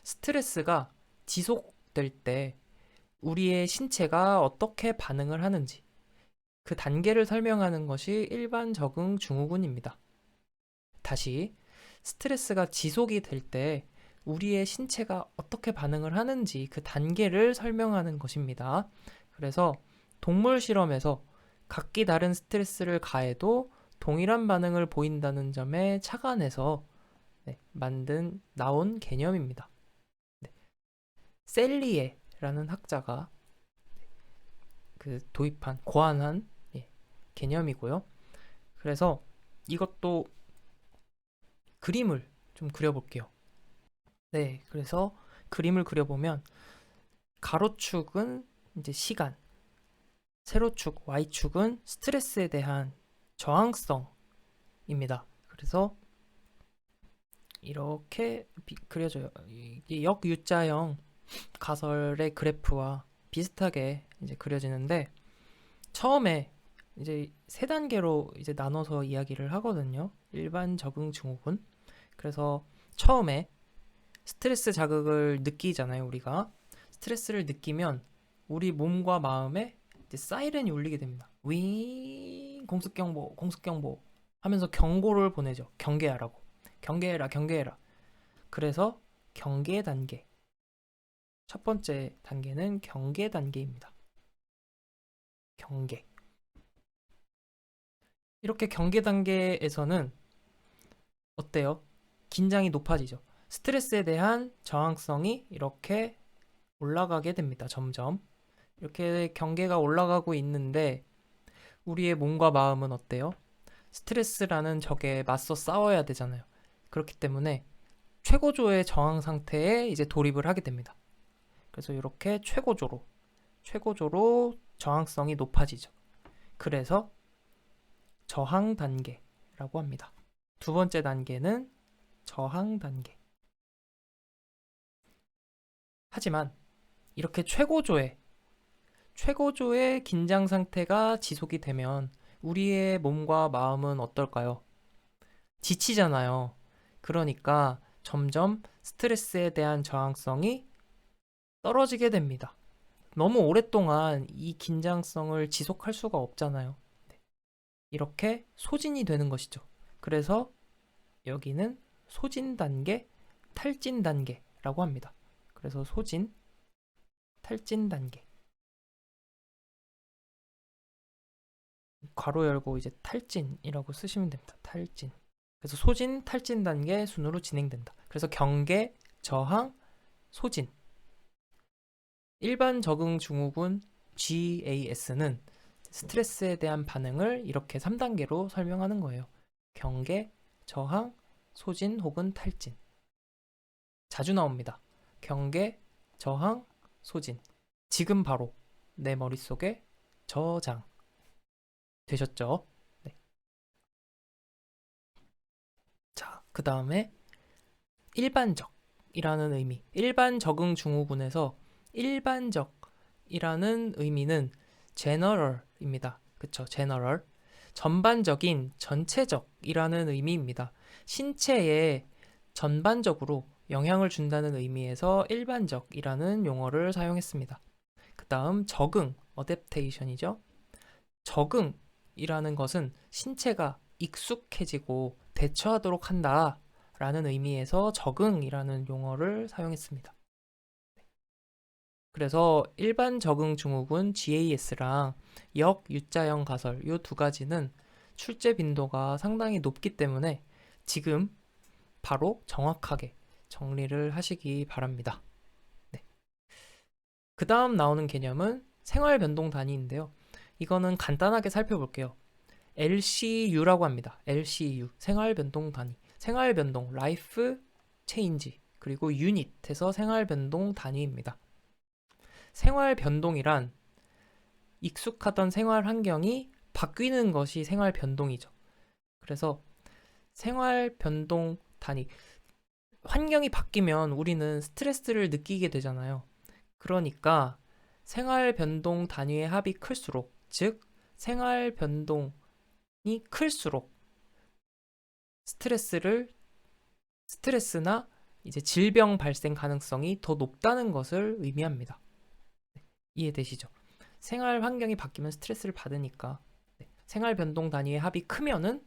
스트레스가 지속될 때 우리의 신체가 어떻게 반응을 하는지 그 단계를 설명하는 것이 일반 적응 증후군입니다. 다시 스트레스가 지속이 될 때 우리의 신체가 어떻게 반응을 하는지 그 단계를 설명하는 것입니다. 그래서 동물 실험에서 각기 다른 스트레스를 가해도 동일한 반응을 보인다는 점에 착안해서 나온 개념입니다. 네. 셀리에라는 학자가 고안한 개념이고요. 그래서 이것도 그림을 좀 그려볼게요. 네, 그래서 그림을 그려보면 가로축은 이제 시간, 세로축, Y축은 스트레스에 대한 저항성입니다. 그래서 이렇게 그려져요. 이게 역U자형 가설의 그래프와 비슷하게 이제 그려지는데 처음에 이제 세 단계로 이제 나눠서 이야기를 하거든요. 일반, 적응, 증후군. 그래서 처음에 스트레스 자극을 느끼잖아요, 우리가. 스트레스를 느끼면 우리 몸과 마음에 이제 사이렌이 울리게 됩니다. 윙, 공습경보, 공습경보 하면서 경고를 보내죠. 경계하라고. 경계해라, 경계해라. 그래서 경계 단계. 첫 번째 단계는 경계 단계입니다. 경계. 이렇게 경계 단계에서는 어때요? 긴장이 높아지죠. 스트레스에 대한 저항성이 이렇게 올라가게 됩니다. 점점. 이렇게 경계가 올라가고 있는데 우리의 몸과 마음은 어때요? 스트레스라는 적에 맞서 싸워야 되잖아요. 그렇기 때문에 최고조의 저항 상태에 이제 돌입을 하게 됩니다. 그래서 이렇게 최고조로 저항성이 높아지죠. 그래서 저항 단계라고 합니다. 두 번째 단계는 저항 단계. 하지만 이렇게 최고조의 긴장 상태가 지속이 되면 우리의 몸과 마음은 어떨까요? 지치잖아요. 그러니까 점점 스트레스에 대한 저항성이 떨어지게 됩니다. 너무 오랫동안 이 긴장성을 지속할 수가 없잖아요. 이렇게 소진이 되는 것이죠. 그래서 여기는 소진 단계, 탈진 단계라고 합니다. 그래서 소진, 탈진 단계. 괄호 열고 이제 탈진이라고 쓰시면 됩니다. 탈진. 그래서 소진, 탈진 단계 순으로 진행된다. 그래서 경계, 저항, 소진. 일반 적응 증후군 GAS는 스트레스에 대한 반응을 이렇게 3단계로 설명하는 거예요. 경계, 저항, 소진 혹은 탈진. 자주 나옵니다. 경계, 저항, 소진. 지금 바로 내 머릿속에 저장 되셨죠? 네. 자, 그 다음에 일반적이라는 의미. 일반 적응 증후군에서 일반적이라는 의미는 general입니다. 그쵸? general. 전반적인, 전체적이라는 의미입니다. 신체에 전반적으로 영향을 준다는 의미에서 일반적이라는 용어를 사용했습니다. 그 다음 적응, adaptation이죠. 적응이라는 것은 신체가 익숙해지고 대처하도록 한다 라는 의미에서 적응이라는 용어를 사용했습니다. 그래서 일반 적응 증후군 GAS랑 역U자형 가설 이 두 가지는 출제 빈도가 상당히 높기 때문에 지금 바로 정확하게 정리를 하시기 바랍니다. 네. 그 다음 나오는 개념은 생활 변동 단위인데요. 이거는 간단하게 살펴볼게요. LCU라고 합니다. LCU, 생활 변동 단위. 생활 변동, life change, 그리고 유닛에서 생활 변동 단위입니다. 생활 변동이란 익숙하던 생활 환경이 바뀌는 것이 생활 변동이죠. 그래서 생활 변동 단위, 환경이 바뀌면 우리는 스트레스를 느끼게 되잖아요. 그러니까 생활 변동 단위의 합이 클수록, 즉 생활 변동이 클수록 스트레스나 이제 질병 발생 가능성이 더 높다는 것을 의미합니다. 네, 이해되시죠? 생활 환경이 바뀌면 스트레스를 받으니까 생활 변동 단위의 합이 크면은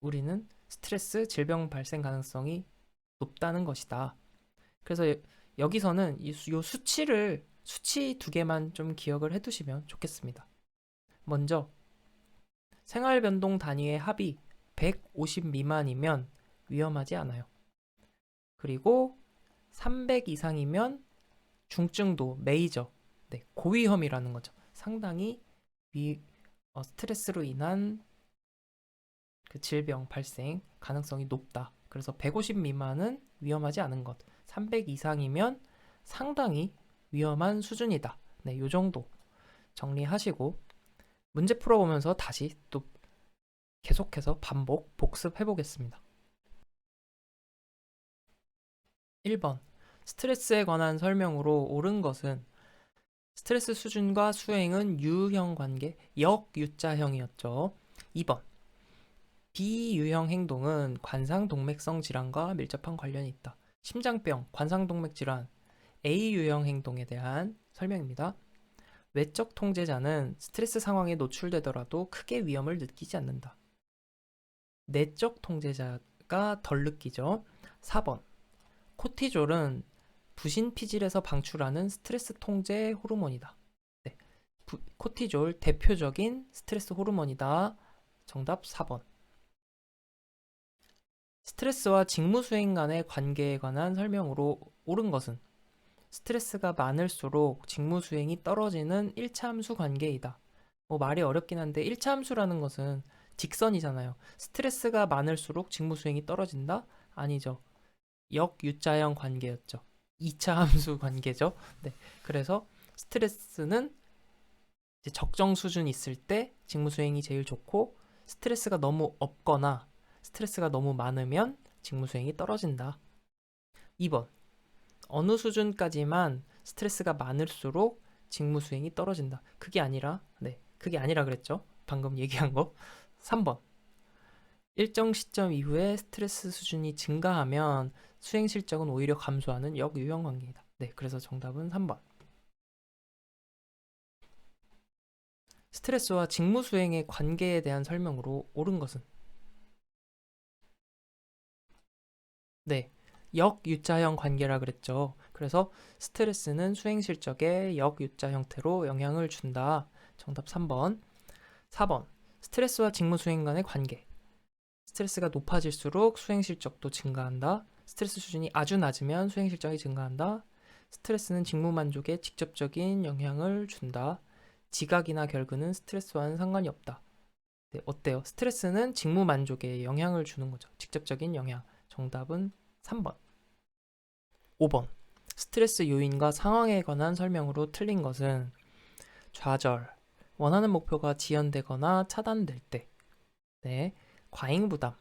우리는 스트레스, 질병 발생 가능성이 높다는 것이다. 그래서 여기서는 이 수치 두 개만 좀 기억을 해두시면 좋겠습니다. 먼저 생활 변동 단위의 합이 150 미만이면 위험하지 않아요. 그리고 300 이상이면 중증도, 메이저, 네, 고위험이라는 거죠. 상당히 스트레스로 인한 그 질병 발생 가능성이 높다. 그래서 150 미만은 위험하지 않은 것, 300 이상이면 상당히 위험한 수준이다. 네, 요 정도 정리하시고 문제 풀어보면서 다시 또 계속해서 반복, 복습해 보겠습니다. 1번. 스트레스에 관한 설명으로 옳은 것은 스트레스 수준과 수행은 유형 관계, 역유자형이었죠. 2번. 비유형 행동은 관상동맥성 질환과 밀접한 관련이 있다. 심장병, 관상동맥 질환, A유형 행동에 대한 설명입니다. 외적 통제자는 스트레스 상황에 노출되더라도 크게 위험을 느끼지 않는다. 내적 통제자가 덜 느끼죠. 4번. 코티졸은 부신피질에서 방출하는 스트레스 통제 호르몬이다. 네, 코티졸 대표적인 스트레스 호르몬이다. 정답 4번. 스트레스와 직무 수행 간의 관계에 관한 설명으로 옳은 것은 스트레스가 많을수록 직무 수행이 떨어지는 1차 함수 관계이다. 말이 어렵긴 한데 1차 함수라는 것은 직선이잖아요. 스트레스가 많을수록 직무 수행이 떨어진다? 아니죠. 역유자형 관계였죠. 2차 함수 관계죠. 네. 그래서 스트레스는 이제 적정 수준 있을 때 직무 수행이 제일 좋고 스트레스가 너무 없거나 스트레스가 너무 많으면 직무 수행이 떨어진다. 2번. 어느 수준까지만 스트레스가 많을수록 직무 수행이 떨어진다. 그게 아니라 그랬죠. 방금 얘기한 거. 3번. 일정 시점 이후에 스트레스 수준이 증가하면 수행 실적은 오히려 감소하는 역유형 관계이다. 네, 그래서 정답은 3번. 스트레스와 직무 수행의 관계에 대한 설명으로 옳은 것은 네, 역유자형 관계라 그랬죠. 그래서 스트레스는 수행 실적에 역유자 형태로 영향을 준다. 정답 3번. 4번. 스트레스와 직무 수행 간의 관계. 스트레스가 높아질수록 수행 실적도 증가한다. 스트레스 수준이 아주 낮으면 수행 실적이 증가한다. 스트레스는 직무 만족에 직접적인 영향을 준다. 지각이나 결근은 스트레스와는 상관이 없다. 네, 어때요? 스트레스는 직무 만족에 영향을 주는 거죠. 직접적인 영향. 정답은 3번. 5번. 스트레스 요인과 상황에 관한 설명으로 틀린 것은 좌절, 원하는 목표가 지연되거나 차단될 때, 네, 과잉 부담,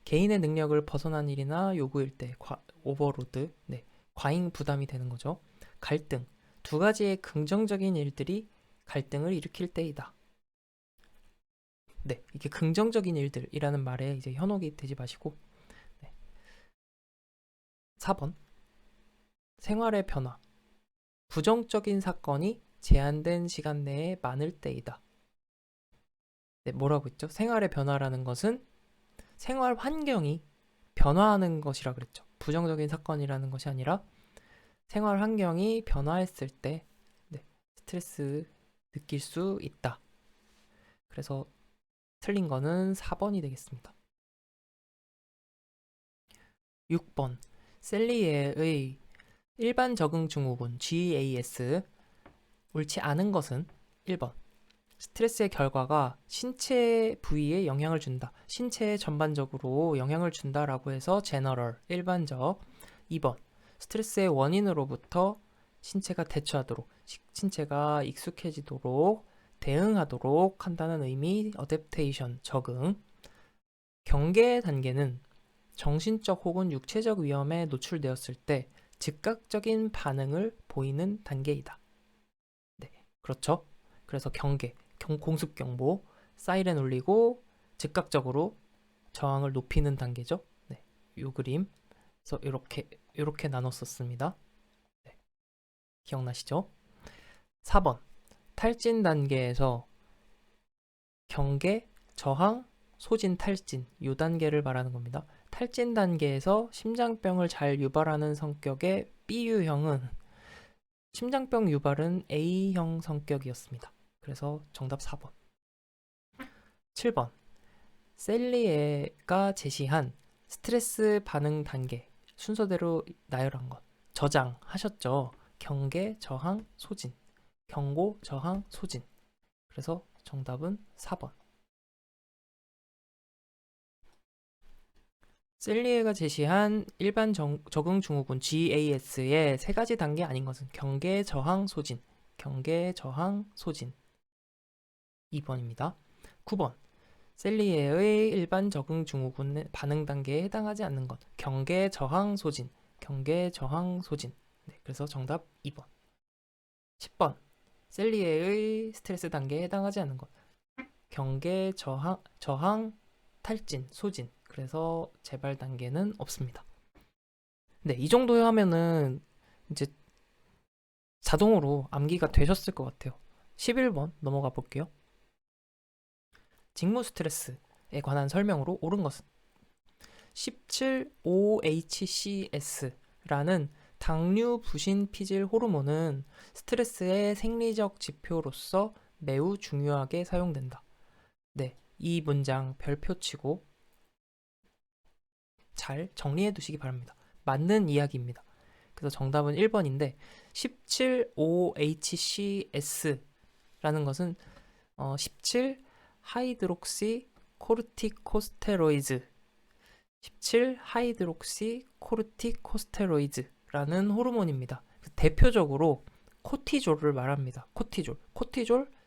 개인의 능력을 벗어난 일이나 요구일 때, 오버로드, 네, 과잉 부담이 되는 거죠. 갈등, 두 가지의 긍정적인 일들이 갈등을 일으킬 때이다. 네, 이게 긍정적인 일들이라는 말에 이제 현혹이 되지 마시고, 네. 4번. 생활의 변화, 부정적인 사건이 제한된 시간 내에 많을 때이다. 네, 뭐라고 했죠? 생활의 변화라는 것은 생활 환경이 변화하는 것이라 그랬죠. 부정적인 사건이라는 것이 아니라 생활 환경이 변화했을 때 네, 스트레스 느낄 수 있다. 그래서 틀린 거는 4번이 되겠습니다. 6번. 셀리에의 일반 적응 증후군 GAS 옳지 않은 것은 1번. 스트레스의 결과가 신체 부위에 영향을 준다. 신체에 전반적으로 영향을 준다라고 해서 제너럴, 일반적. 2번. 스트레스의 원인으로부터 신체가 대처하도록, 신체가 익숙해지도록, 대응하도록 한다는 의미, 어댑테이션, 적응. 경계 단계는 정신적 혹은 육체적 위험에 노출되었을 때 즉각적인 반응을 보이는 단계이다. 네, 그렇죠. 그래서 경계, 공습경보, 사이렌 울리고 즉각적으로 저항을 높이는 단계죠. 네, 요 그림. 그래서 이렇게 나눴었습니다. 네, 기억나시죠? 4번. 탈진 단계에서 경계, 저항, 소진, 탈진 요 단계를 말하는 겁니다. 탈진 단계에서 심장병을 잘 유발하는 성격의 B유형은 심장병 유발은 A형 성격이었습니다. 그래서 정답 4번. 7번. 셀리에가 제시한 스트레스 반응 단계, 순서대로 나열한 것. 저장하셨죠? 경계, 저항, 소진. 경고, 저항, 소진. 그래서 정답은 4번. 셀리에가 제시한 일반 적응 증후군 GAS의 세 가지 단계 아닌 것은 경계, 저항, 소진. 경계, 저항, 소진. 2번입니다. 9번. 셀리에의 일반 적응 증후군 반응 단계에 해당하지 않는 것. 경계, 저항, 소진. 경계, 저항, 소진. 네, 그래서 정답 2번. 10번. 셀리에의 스트레스 단계에 해당하지 않는 것. 경계, 저항, 탈진, 소진. 그래서 재발 단계는 없습니다. 네, 이 정도 하면은 이제 자동으로 암기가 되셨을 것 같아요. 11번 넘어가 볼게요. 직무 스트레스에 관한 설명으로 옳은 것은 17-OHCS라는 당류 부신 피질 호르몬은 스트레스의 생리적 지표로서 매우 중요하게 사용된다. 네, 이 문장 별표 치고 잘 정리해 두시기 바랍니다. 맞는 이야기입니다. 그래서 정답은 1번인데 17-OHCS라는 것은 17 하이드록시 코르티코스테로이드 17 하이드록시 코르티코스테로이드라는 호르몬입니다. 대표적으로 코티졸을 말합니다. 코티졸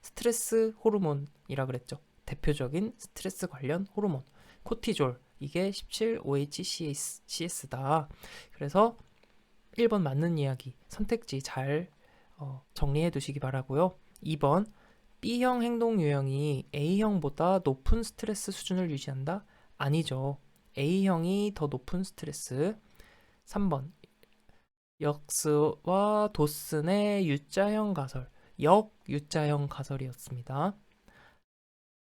스트레스 호르몬이라 그랬죠. 대표적인 스트레스 관련 호르몬 코티졸 이게 17-OHCS다. 그래서 1번 맞는 이야기 선택지 잘 정리해 두시기 바라고요. 2번 B형 행동 유형이 A형보다 높은 스트레스 수준을 유지한다? 아니죠. A형이 더 높은 스트레스. 3번 역스와 도슨의 U자형 가설 역U자형 가설이었습니다.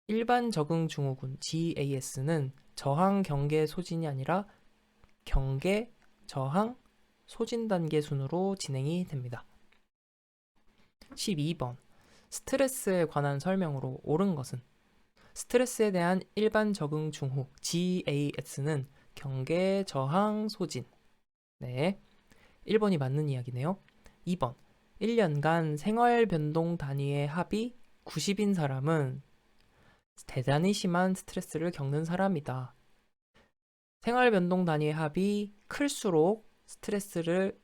일반 적응 증후군 GAS는 저항 경계 소진이 아니라 경계, 저항, 소진 단계 순으로 진행이 됩니다. 12번 스트레스에 관한 설명으로 옳은 것은 스트레스에 대한 일반 적응 증후 GAS는 경계, 저항, 소진. 네, 1번이 맞는 이야기네요. 2번 1년간 생활 변동 단위의 합이 90인 사람은 대단히 심한 스트레스를 겪는 사람이다. 생활 변동 단위의 합이 클수록 스트레스를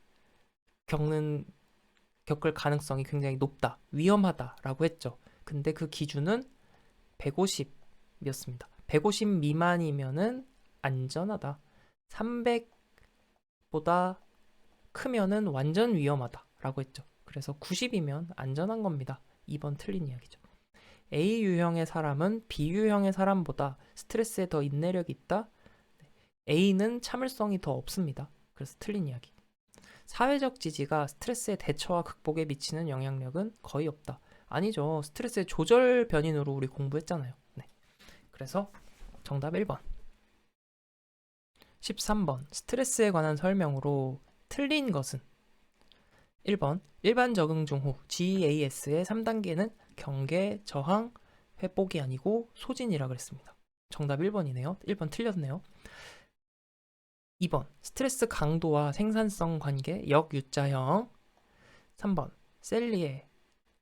겪을 가능성이 굉장히 높다, 위험하다라고 했죠. 근데 그 기준은 150이었습니다. 150 미만이면은 안전하다. 300보다 크면은 완전 위험하다라고 했죠. 그래서 90이면 안전한 겁니다. 2번 틀린 이야기죠. A 유형의 사람은 B 유형의 사람보다 스트레스에 더 인내력이 있다. A는 참을성이 더 없습니다. 그래서 틀린 이야기. 사회적 지지가 스트레스의 대처와 극복에 미치는 영향력은 거의 없다. 아니죠. 스트레스의 조절 변인으로 우리 공부했잖아요. 네. 그래서 정답 1번. 13번. 스트레스에 관한 설명으로 틀린 것은 1번. 일반 적응 중후 GAS의 3단계는 경계, 저항, 회복이 아니고 소진이라 그랬습니다. 정답 1번이네요. 1번 틀렸네요. 2번. 스트레스 강도와 생산성 관계 역유자형. 3번. 셀리의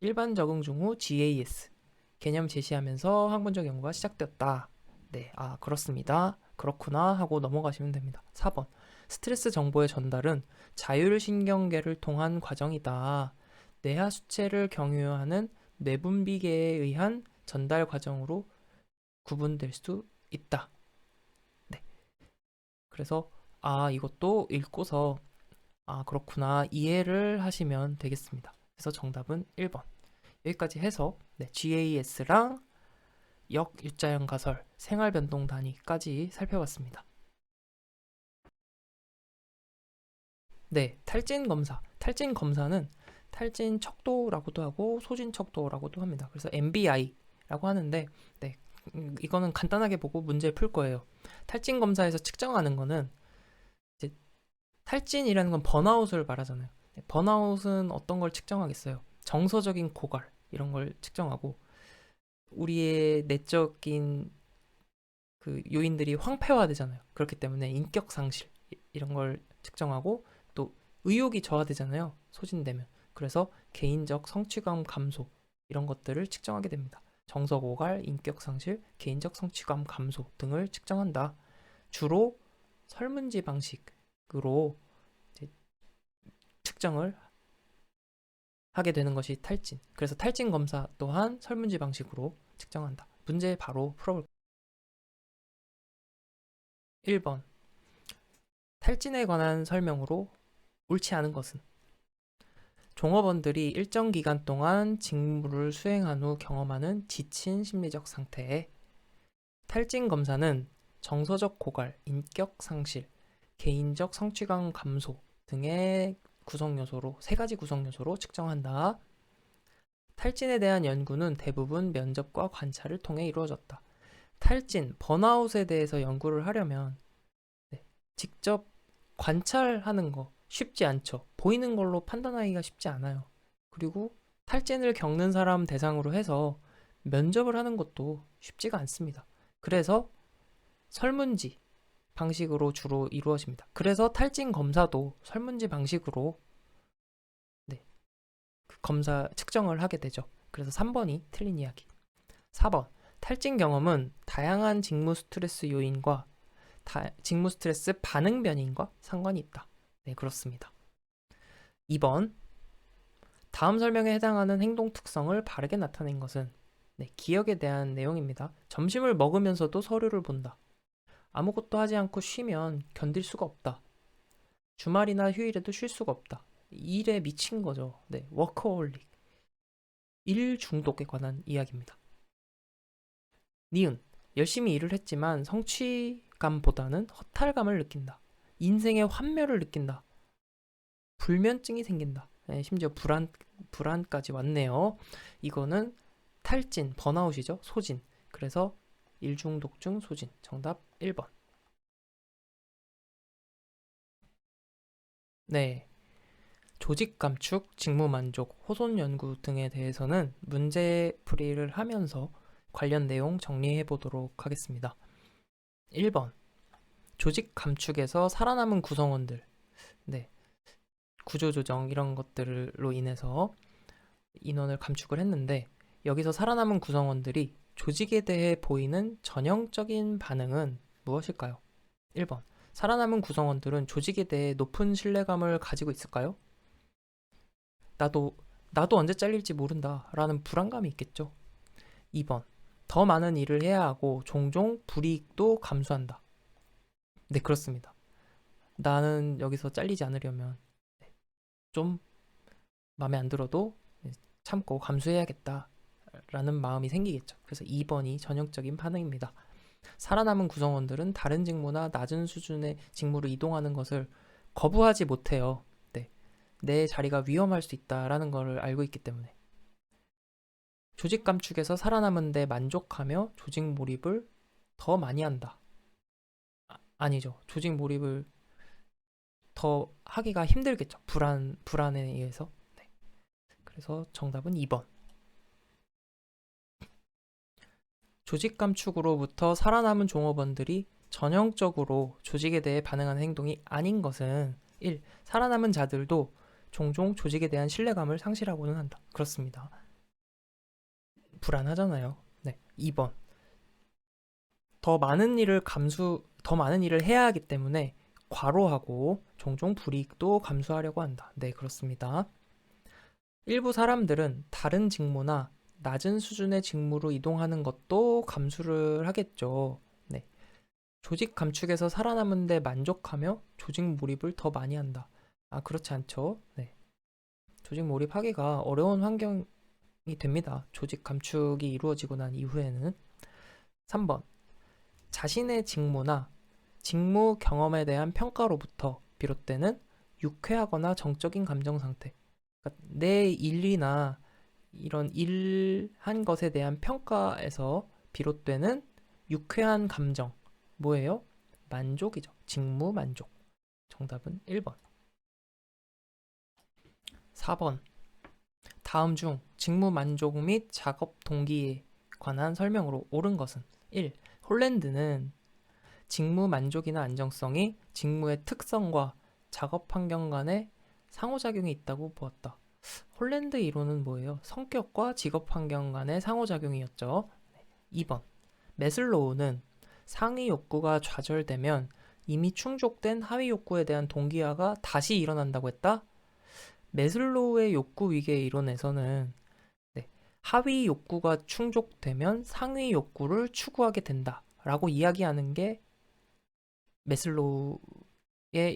일반 적응 중후 GAS 개념 제시하면서 학문적 연구가 시작되었다. 네, 그렇습니다. 그렇구나 하고 넘어가시면 됩니다. 4번. 스트레스 정보의 전달은 자율신경계를 통한 과정이다. 뇌하 수체를 경유하는 뇌분비계에 의한 전달 과정으로 구분될 수 있다. 네. 그래서 이것도 읽고서 그렇구나 이해를 하시면 되겠습니다. 그래서 정답은 1번. 여기까지 해서 GAS랑 역유자형 가설, 생활변동 단위까지 살펴봤습니다. 네, 탈진 검사. 탈진 검사는 탈진 척도라고도 하고 소진 척도라고도 합니다. 그래서 MBI라고 하는데 이거는 간단하게 보고 문제 풀 거예요. 탈진 검사에서 측정하는 거는 이제 탈진이라는 건 번아웃을 말하잖아요. 번아웃은 어떤 걸 측정하겠어요? 정서적인 고갈 이런 걸 측정하고 우리의 내적인 그 요인들이 황폐화되잖아요. 그렇기 때문에 인격 상실 이런 걸 측정하고 또 의욕이 저하되잖아요. 소진되면. 그래서 개인적 성취감 감소 이런 것들을 측정하게 됩니다. 정서 고갈, 인격 상실, 개인적 성취감 감소 등을 측정한다. 주로 설문지 방식으로 이제 측정을 하게 되는 것이 탈진. 그래서 탈진 검사 또한 설문지 방식으로 측정한다. 문제 바로 풀어볼게요. 1번. 탈진에 관한 설명으로 옳지 않은 것은 종업원들이 일정 기간 동안 직무를 수행한 후 경험하는 지친 심리적 상태에 탈진 검사는 정서적 고갈, 인격 상실, 개인적 성취감 감소 등의 구성 요소로 세 가지 구성 요소로 측정한다. 탈진에 대한 연구는 대부분 면접과 관찰을 통해 이루어졌다. 탈진, 번아웃에 대해서 연구를 하려면 직접 관찰하는 거 쉽지 않죠. 보이는 걸로 판단하기가 쉽지 않아요. 그리고 탈진을 겪는 사람 대상으로 해서 면접을 하는 것도 쉽지가 않습니다. 그래서 설문지 방식으로 주로 이루어집니다. 그래서 탈진 검사도 설문지 방식으로 그 검사 측정을 하게 되죠. 그래서 3번이 틀린 이야기. 4번. 탈진 경험은 다양한 직무 스트레스 요인과 직무 스트레스 반응 변인과 상관이 있다. 네, 그렇습니다. 2번. 다음 설명에 해당하는 행동 특성을 바르게 나타낸 것은 기억에 대한 내용입니다. 점심을 먹으면서도 서류를 본다. 아무것도 하지 않고 쉬면 견딜 수가 없다. 주말이나 휴일에도 쉴 수가 없다. 일에 미친 거죠. 네, 워커홀릭. 일 중독에 관한 이야기입니다. 니은. 열심히 일을 했지만 성취감보다는 허탈감을 느낀다. 인생의 환멸을 느낀다. 불면증이 생긴다. 네, 심지어 불안까지 왔네요. 이거는 탈진, 번아웃이죠. 소진. 그래서 일중독증 소진. 정답 1번. 네. 조직 감축, 직무 만족, 호손 연구 등에 대해서는 문제 풀이를 하면서 관련 내용 정리해 보도록 하겠습니다. 1번. 조직 감축에서 살아남은 구성원들. 네. 구조조정 이런 것들로 인해서 인원을 감축을 했는데 여기서 살아남은 구성원들이 조직에 대해 보이는 전형적인 반응은 무엇일까요? 1번. 살아남은 구성원들은 조직에 대해 높은 신뢰감을 가지고 있을까요? 나도 언제 잘릴지 모른다 라는 불안감이 있겠죠. 2번. 더 많은 일을 해야 하고 종종 불이익도 감수한다. 네, 그렇습니다. 나는 여기서 잘리지 않으려면 좀 마음에 안 들어도 참고 감수해야겠다 라는 마음이 생기겠죠. 그래서 2번이 전형적인 반응입니다. 살아남은 구성원들은 다른 직무나 낮은 수준의 직무로 이동하는 것을 거부하지 못해요. 네. 내 자리가 위험할 수 있다라는 것을 알고 있기 때문에. 조직 감축에서 살아남은 데 만족하며 조직 몰입을 더 많이 한다. 아니죠. 조직 몰입을 더 하기가 힘들겠죠. 불안에 의해서. 네. 그래서 정답은 2번. 조직 감축으로부터 살아남은 종업원들이 전형적으로 조직에 대해 반응하는 행동이 아닌 것은 1. 살아남은 자들도 종종 조직에 대한 신뢰감을 상실하고는 한다. 그렇습니다. 불안하잖아요. 네. 2번. 더 많은 일을 해야 하기 때문에 과로하고 종종 불이익도 감수하려고 한다. 네, 그렇습니다. 일부 사람들은 다른 직무나 낮은 수준의 직무로 이동하는 것도 감수를 하겠죠. 네. 조직 감축에서 살아남은 데 만족하며 조직 몰입을 더 많이 한다. 아, 그렇지 않죠. 네. 조직 몰입하기가 어려운 환경이 됩니다. 조직 감축이 이루어지고 난 이후에는. 3번. 자신의 직무나 직무 경험에 대한 평가로부터 비롯되는 유쾌하거나 정적인 감정 상태. 그러니까 내 일이나 이런 일한 것에 대한 평가에서 비롯되는 유쾌한 감정. 뭐예요? 만족이죠. 직무 만족. 정답은 1번. 4번. 다음 중 직무 만족 및 작업 동기에 관한 설명으로 옳은 것은 1. 홀랜드는 직무 만족이나 안정성이 직무의 특성과 작업 환경 간의 상호작용이 있다고 보았다. 홀랜드 이론은 뭐예요? 성격과 직업 환경 간의 상호작용이었죠. 2번. 매슬로우는 상위 욕구가 좌절되면 이미 충족된 하위 욕구에 대한 동기화가 다시 일어난다고 했다? 매슬로우의 욕구 위계 이론에서는 하위 욕구가 충족되면 상위 욕구를 추구하게 된다 라고 이야기하는 게 매슬로우의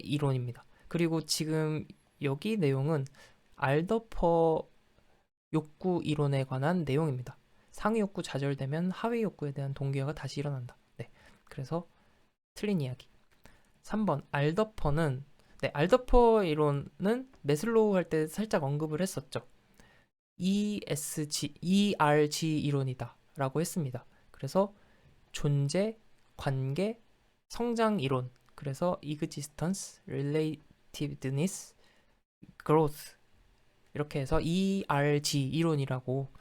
이론입니다. 그리고 지금 여기 내용은 알더퍼 욕구 이론에 관한 내용입니다. 상위 욕구 좌절되면 하위 욕구에 대한 동기화가 다시 일어난다. 네, 그래서 틀린 이야기. 3번 알더퍼는 알더퍼 이론은 매슬로우 할 때 살짝 언급을 했었죠. ERG 이론이다 라고 했습니다. 그래서 존재, 관계, 성장 이론, 그래서 existence, relativeness, growth 이렇게 해서 ERG 이론이라고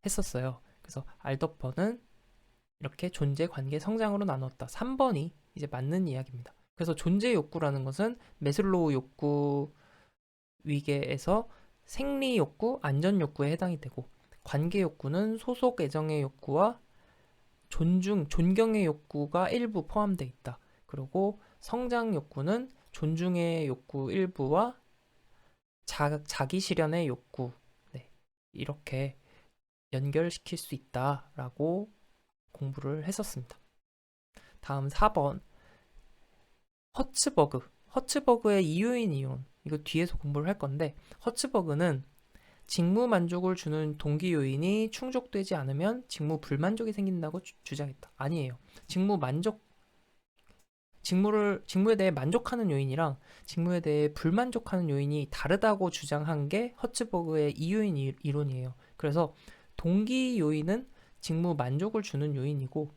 했었어요. 그래서 알더퍼는 이렇게 존재, 관계, 성장으로 나눴다. 3번이 이제 맞는 이야기입니다. 그래서 존재 욕구라는 것은 매슬로우 욕구 위계에서 생리 욕구, 안전 욕구에 해당이 되고, 관계 욕구는 소속 애정의 욕구와 존경의 욕구가 일부 포함되어 있다. 그리고 성장 욕구는 존중의 욕구 일부와 자기 실현의 욕구, 이렇게 연결시킬 수 있다라고 공부를 했었습니다. 다음 4번 허츠버그의 이유인 이론. 이거 뒤에서 공부를 할 건데, 허츠버그는 직무 만족을 주는 동기 요인이 충족되지 않으면 직무 불만족이 생긴다고 주장했다. 아니에요. 직무에 대해 만족하는 요인이랑 직무에 대해 불만족하는 요인이 다르다고 주장한 게 허츠버그의 이유인 이론이에요. 그래서 동기 요인은 직무 만족을 주는 요인이고,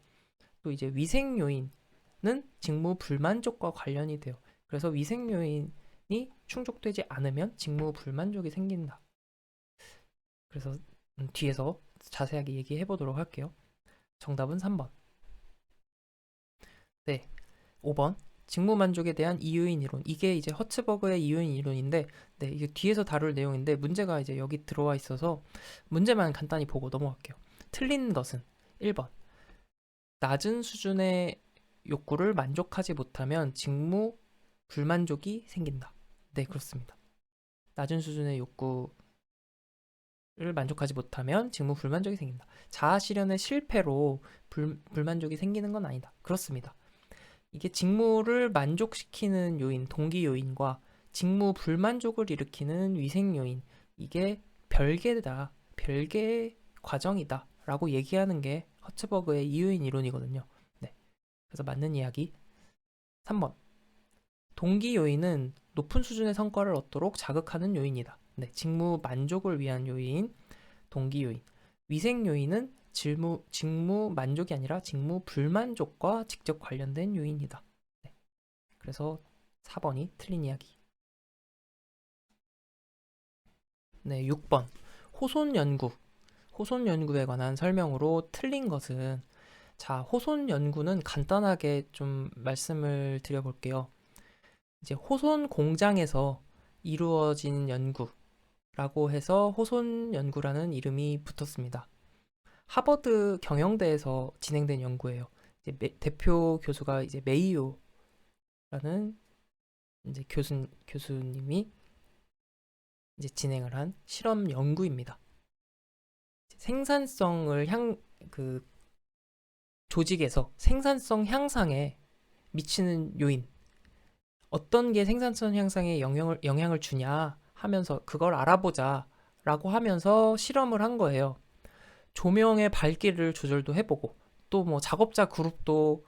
또 이제 위생 요인은 직무 불만족과 관련이 돼요. 그래서 위생 요인이 충족되지 않으면 직무 불만족이 생긴다. 그래서 뒤에서 자세하게 얘기해 보도록 할게요. 정답은 3번. 네, 5번. 직무 만족에 대한 이유인 이론. 이게 이제 허츠버그의 이유인 이론인데, 이게 뒤에서 다룰 내용인데 문제가 이제 여기 들어와 있어서 문제만 간단히 보고 넘어갈게요. 틀린 것은 1번. 낮은 수준의 욕구를 만족하지 못하면 직무 불만족이 생긴다. 네, 그렇습니다. 낮은 수준의 욕구를 만족하지 못하면 직무 불만족이 생긴다. 자아 실현의 실패로 불만족이 생기는 건 아니다. 그렇습니다. 이게 직무를 만족시키는 요인, 동기 요인과 직무 불만족을 일으키는 위생 요인, 이게 별개다, 별개의 과정이다 라고 얘기하는 게 허츠버그의 이유인 이론이거든요. 네, 그래서 맞는 이야기 3번. 동기 요인은 높은 수준의 성과를 얻도록 자극하는 요인이다. 네, 직무 만족을 위한 요인, 동기 요인. 위생 요인은 직무 만족이 아니라 직무 불만족과 직접 관련된 요인이다. 네, 그래서 4번이 틀린 이야기. 네, 6번. 호손 연구에 관한 설명으로 틀린 것은, 자, 호손 연구는 간단하게 좀 말씀을 드려볼게요. 이제 호손 공장에서 이루어진 연구라고 해서 호손 연구라는 이름이 붙었습니다. 하버드 경영대에서 진행된 연구예요. 이제 대표 교수가 이제 메이요라는 이제 교수님이 이제 진행을 한 실험 연구입니다. 생산성을 조직에서 생산성 향상에 미치는 요인, 어떤 게 생산성 향상에 영향을 주냐 하면서 그걸 알아보자 라고 하면서 실험을 한 거예요. 조명의 밝기를 조절도 해보고, 또 뭐 작업자 그룹도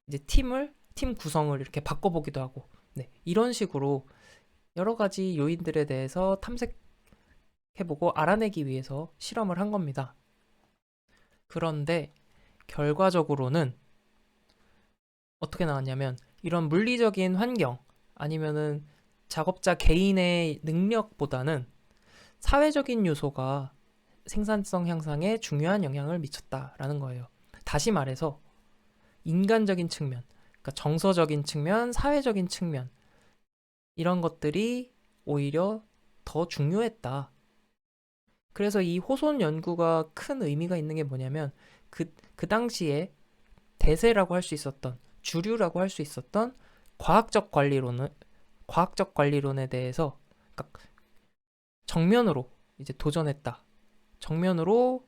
이제 팀 구성을 이렇게 바꿔보기도 하고, 이런 식으로 여러 가지 요인들에 대해서 탐색해보고 알아내기 위해서 실험을 한 겁니다. 그런데 결과적으로는 어떻게 나왔냐면, 이런 물리적인 환경 아니면은 작업자 개인의 능력보다는 사회적인 요소가 생산성 향상에 중요한 영향을 미쳤다라는 거예요. 다시 말해서 인간적인 측면, 그러니까 정서적인 측면, 사회적인 측면, 이런 것들이 오히려 더 중요했다. 그래서 이 호손 연구가 큰 의미가 있는 게 뭐냐면 그 당시에 대세라고 할 수 있었던, 주류라고 할 수 있었던 과학적 관리론에 대해서, 그러니까 정면으로 이제 도전했다. 정면으로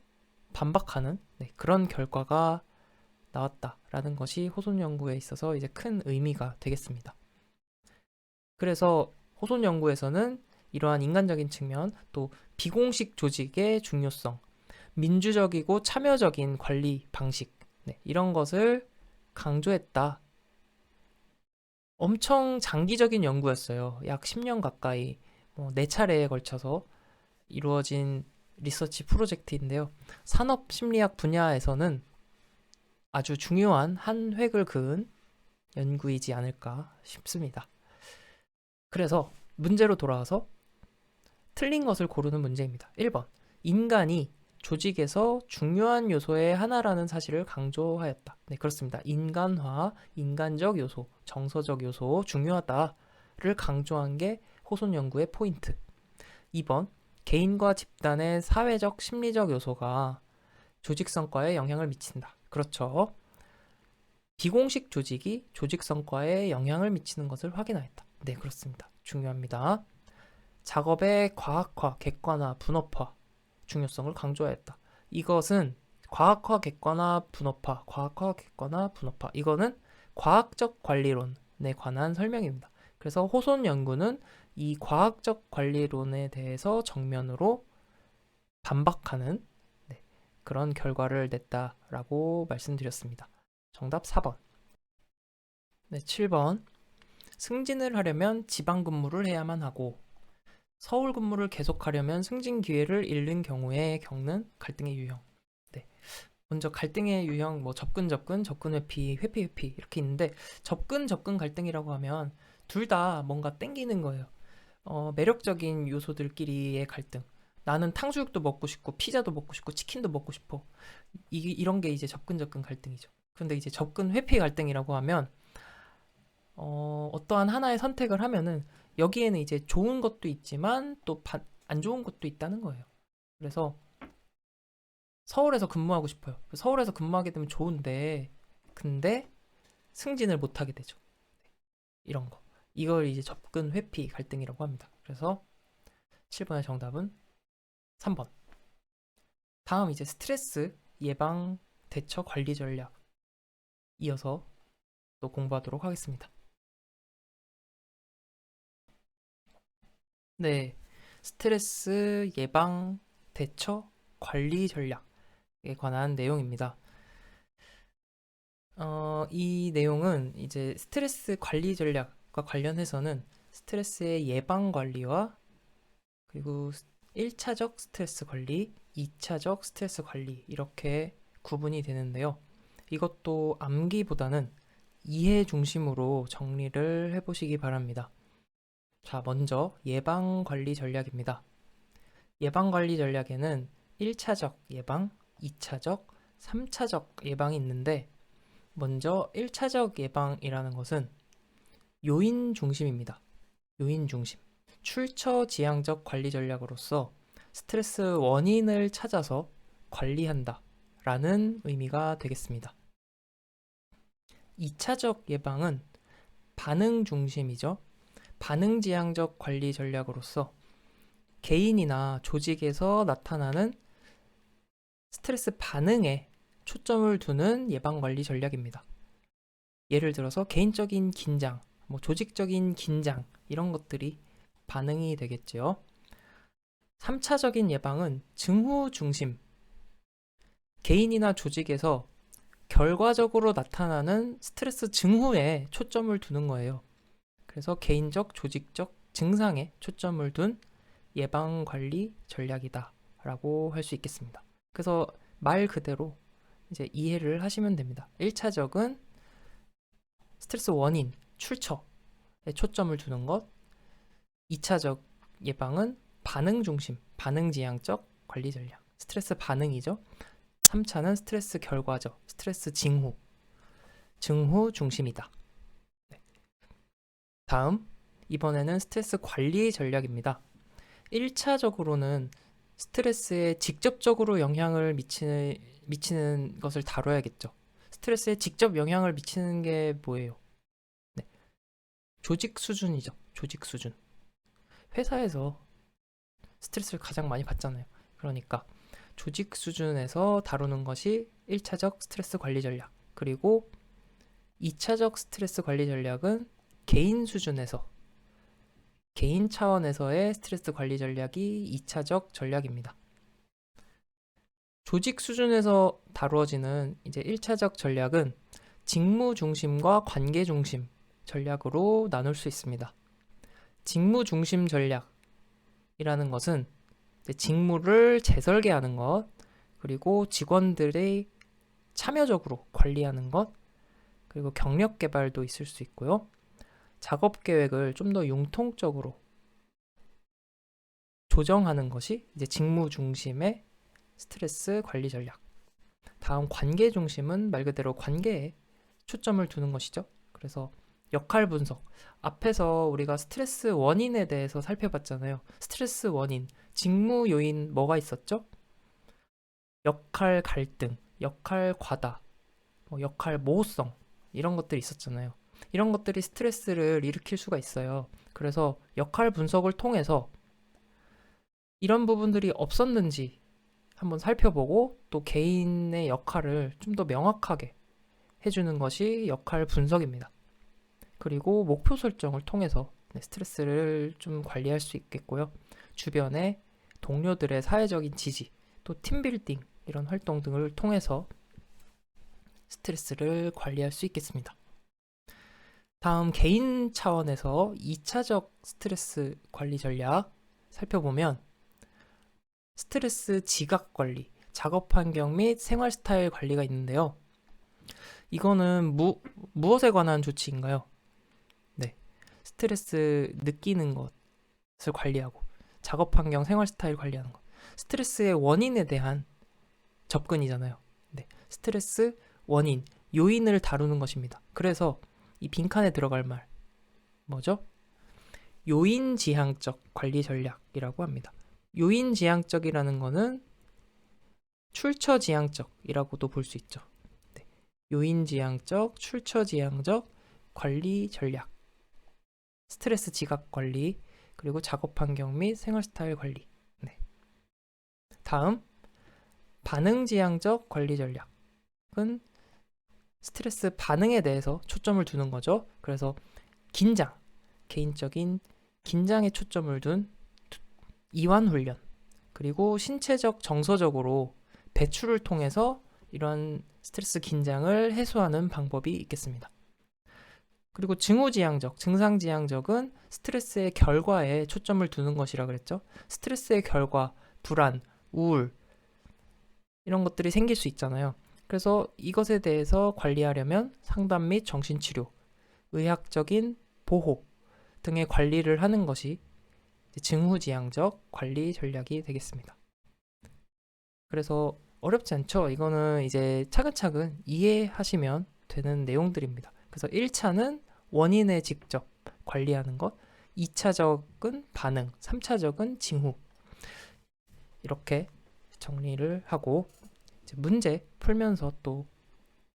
반박하는, 네, 그런 결과가 나왔다라는 것이 호손 연구에 있어서 이제 큰 의미가 되겠습니다. 그래서 호손 연구에서는 이러한 인간적인 측면, 또 비공식 조직의 중요성, 민주적이고 참여적인 관리 방식, 네, 이런 것을 강조했다. 엄청 장기적인 연구였어요. 약 10년 가까이, 4차례에 걸쳐서 이루어진 리서치 프로젝트인데요. 산업 심리학 분야에서는 아주 중요한 한 획을 그은 연구이지 않을까 싶습니다. 그래서 문제로 돌아와서 틀린 것을 고르는 문제입니다. 1번. 인간이 조직에서 중요한 요소의 하나라는 사실을 강조하였다. 네, 그렇습니다. 인간화, 인간적 요소, 정서적 요소 중요하다를 강조한 게 호손 연구의 포인트. 2번. 개인과 집단의 사회적, 심리적 요소가 조직 성과에 영향을 미친다. 그렇죠. 비공식 조직이 조직 성과에 영향을 미치는 것을 확인하였다. 네, 그렇습니다. 중요합니다. 작업의 과학화, 객관화, 분업화 중요성을 강조하였다. 이것은 과학화, 객관화, 분업화, 과학화, 객관화, 분업화. 이거는 과학적 관리론에 관한 설명입니다. 그래서 호손 연구는 이 과학적 관리론에 대해서 정면으로 반박하는, 네, 그런 결과를 냈다라고 말씀드렸습니다. 정답 4번. 네, 7번. 승진을 하려면 지방 근무를 해야만 하고 서울 근무를 계속하려면 승진 기회를 잃는 경우에 겪는 갈등의 유형. 네. 먼저 갈등의 유형, 접근 회피, 회피 이렇게 있는데, 접근 갈등이라고 하면 둘 다 뭔가 땡기는 거예요. 매력적인 요소들끼리의 갈등. 나는 탕수육도 먹고 싶고 피자도 먹고 싶고 치킨도 먹고 싶어. 이런 게 이제 접근 갈등이죠. 근데 이제 접근 회피 갈등이라고 하면 어떠한 하나의 선택을 하면은 여기에는 이제 좋은 것도 있지만 또 안 좋은 것도 있다는 거예요. 그래서 서울에서 근무하고 싶어요. 서울에서 근무하게 되면 좋은데 근데 승진을 못 하게 되죠. 이런 거. 이걸 이제 접근 회피 갈등이라고 합니다. 그래서 7번의 정답은 3번. 다음 이제 스트레스 예방 대처 관리 전략 이어서 또 공부하도록 하겠습니다. 네. 스트레스 예방 대처 관리 전략에 관한 내용입니다. 이 내용은 이제 스트레스 관리 전략과 관련해서는 스트레스의 예방 관리와 그리고 1차적 스트레스 관리, 2차적 스트레스 관리 이렇게 구분이 되는데요. 이것도 암기보다는 이해 중심으로 정리를 해보시기 바랍니다. 자, 먼저 예방 관리 전략입니다. 예방 관리 전략에는 1차적 예방, 2차적, 3차적 예방이 있는데 먼저 1차적 예방이라는 것은 요인 중심입니다. 요인 중심. 출처 지향적 관리 전략으로서 스트레스 원인을 찾아서 관리한다 라는 의미가 되겠습니다. 2차적 예방은 반응 중심이죠. 반응 지향적 관리 전략으로서 개인이나 조직에서 나타나는 스트레스 반응에 초점을 두는 예방 관리 전략입니다. 예를 들어서 개인적인 긴장, 조직적인 긴장 이런 것들이 반응이 되겠죠. 3차적인 예방은 증후 중심. 개인이나 조직에서 결과적으로 나타나는 스트레스 증후에 초점을 두는 거예요. 그래서 개인적, 조직적 증상에 초점을 둔 예방 관리 전략이다 라고 할 수 있겠습니다. 그래서 말 그대로 이제 이해를 하시면 됩니다. 1차적은 스트레스 원인, 출처에 초점을 두는 것. 2차적 예방은 반응 중심, 반응 지향적 관리 전략. 스트레스 반응이죠. 3차는 스트레스 결과죠. 스트레스 징후. 증후 중심이다. 네. 다음, 이번에는 스트레스 관리 전략입니다. 1차적으로는 스트레스에 직접적으로 영향을 미치는 것을 다뤄야겠죠. 스트레스에 직접 영향을 미치는 게 뭐예요? 네. 조직 수준이죠. 조직 수준. 회사에서 스트레스를 가장 많이 받잖아요. 그러니까 조직 수준에서 다루는 것이 1차적 스트레스 관리 전략. 그리고 2차적 스트레스 관리 전략은 개인 수준에서, 개인 차원에서의 스트레스 관리 전략이 2차적 전략입니다. 조직 수준에서 다루어지는 이제 1차적 전략은 직무 중심과 관계 중심 전략으로 나눌 수 있습니다. 직무 중심 전략이라는 것은 직무를 재설계하는 것, 그리고 직원들의 참여적으로 관리하는 것, 그리고 경력 개발도 있을 수 있고요. 작업 계획을 좀 더 융통적으로 조정하는 것이 이제 직무 중심의 스트레스 관리 전략. 다음 관계 중심은 말 그대로 관계에 초점을 두는 것이죠. 그래서 역할 분석. 앞에서 우리가 스트레스 원인에 대해서 살펴봤잖아요. 스트레스 원인, 직무 요인 뭐가 있었죠? 역할 갈등, 역할 과다, 역할 모호성 이런 것들이 있었잖아요. 이런 것들이 스트레스를 일으킬 수가 있어요. 그래서 역할 분석을 통해서 이런 부분들이 없었는지 한번 살펴보고 또 개인의 역할을 좀 더 명확하게 해주는 것이 역할 분석입니다. 그리고 목표 설정을 통해서 스트레스를 좀 관리할 수 있겠고요. 주변의 동료들의 사회적인 지지, 또 팀빌딩 이런 활동 등을 통해서 스트레스를 관리할 수 있겠습니다. 다음 개인 차원에서 2차적 스트레스 관리 전략 살펴보면 스트레스 지각 관리, 작업 환경 및 생활 스타일 관리가 있는데요. 이거는 무엇에 관한 조치인가요? 네, 스트레스 느끼는 것을 관리하고 작업 환경, 생활 스타일 관리하는 것. 스트레스의 원인에 대한 접근이잖아요. 네, 스트레스 원인, 요인을 다루는 것입니다. 그래서 이 빈칸에 들어갈 말 뭐죠? 요인지향적 관리 전략이라고 합니다. 요인지향적이라는 거는 출처지향적이라고도 볼 수 있죠. 네. 요인지향적, 출처지향적 관리 전략, 스트레스 지각 관리, 그리고 작업 환경 및 생활 스타일 관리. 네. 다음 반응지향적 관리 전략은 스트레스 반응에 대해서 초점을 두는 거죠. 그래서 긴장, 개인적인 긴장에 초점을 둔 이완 훈련, 그리고 신체적, 정서적으로 배출을 통해서 이런 스트레스 긴장을 해소하는 방법이 있겠습니다. 그리고 증후지향적, 증상지향적은 스트레스의 결과에 초점을 두는 것이라 그랬죠. 스트레스의 결과, 불안, 우울 이런 것들이 생길 수 있잖아요. 그래서 이것에 대해서 관리하려면 상담 및 정신치료, 의학적인 보호 등의 관리를 하는 것이 증후지향적 관리 전략이 되겠습니다. 그래서 어렵지 않죠? 이거는 이제 차근차근 이해하시면 되는 내용들입니다. 그래서 1차는 원인에 직접 관리하는 것, 2차적은 반응, 3차적은 징후. 이렇게 정리를 하고 이제 문제 풀면서 또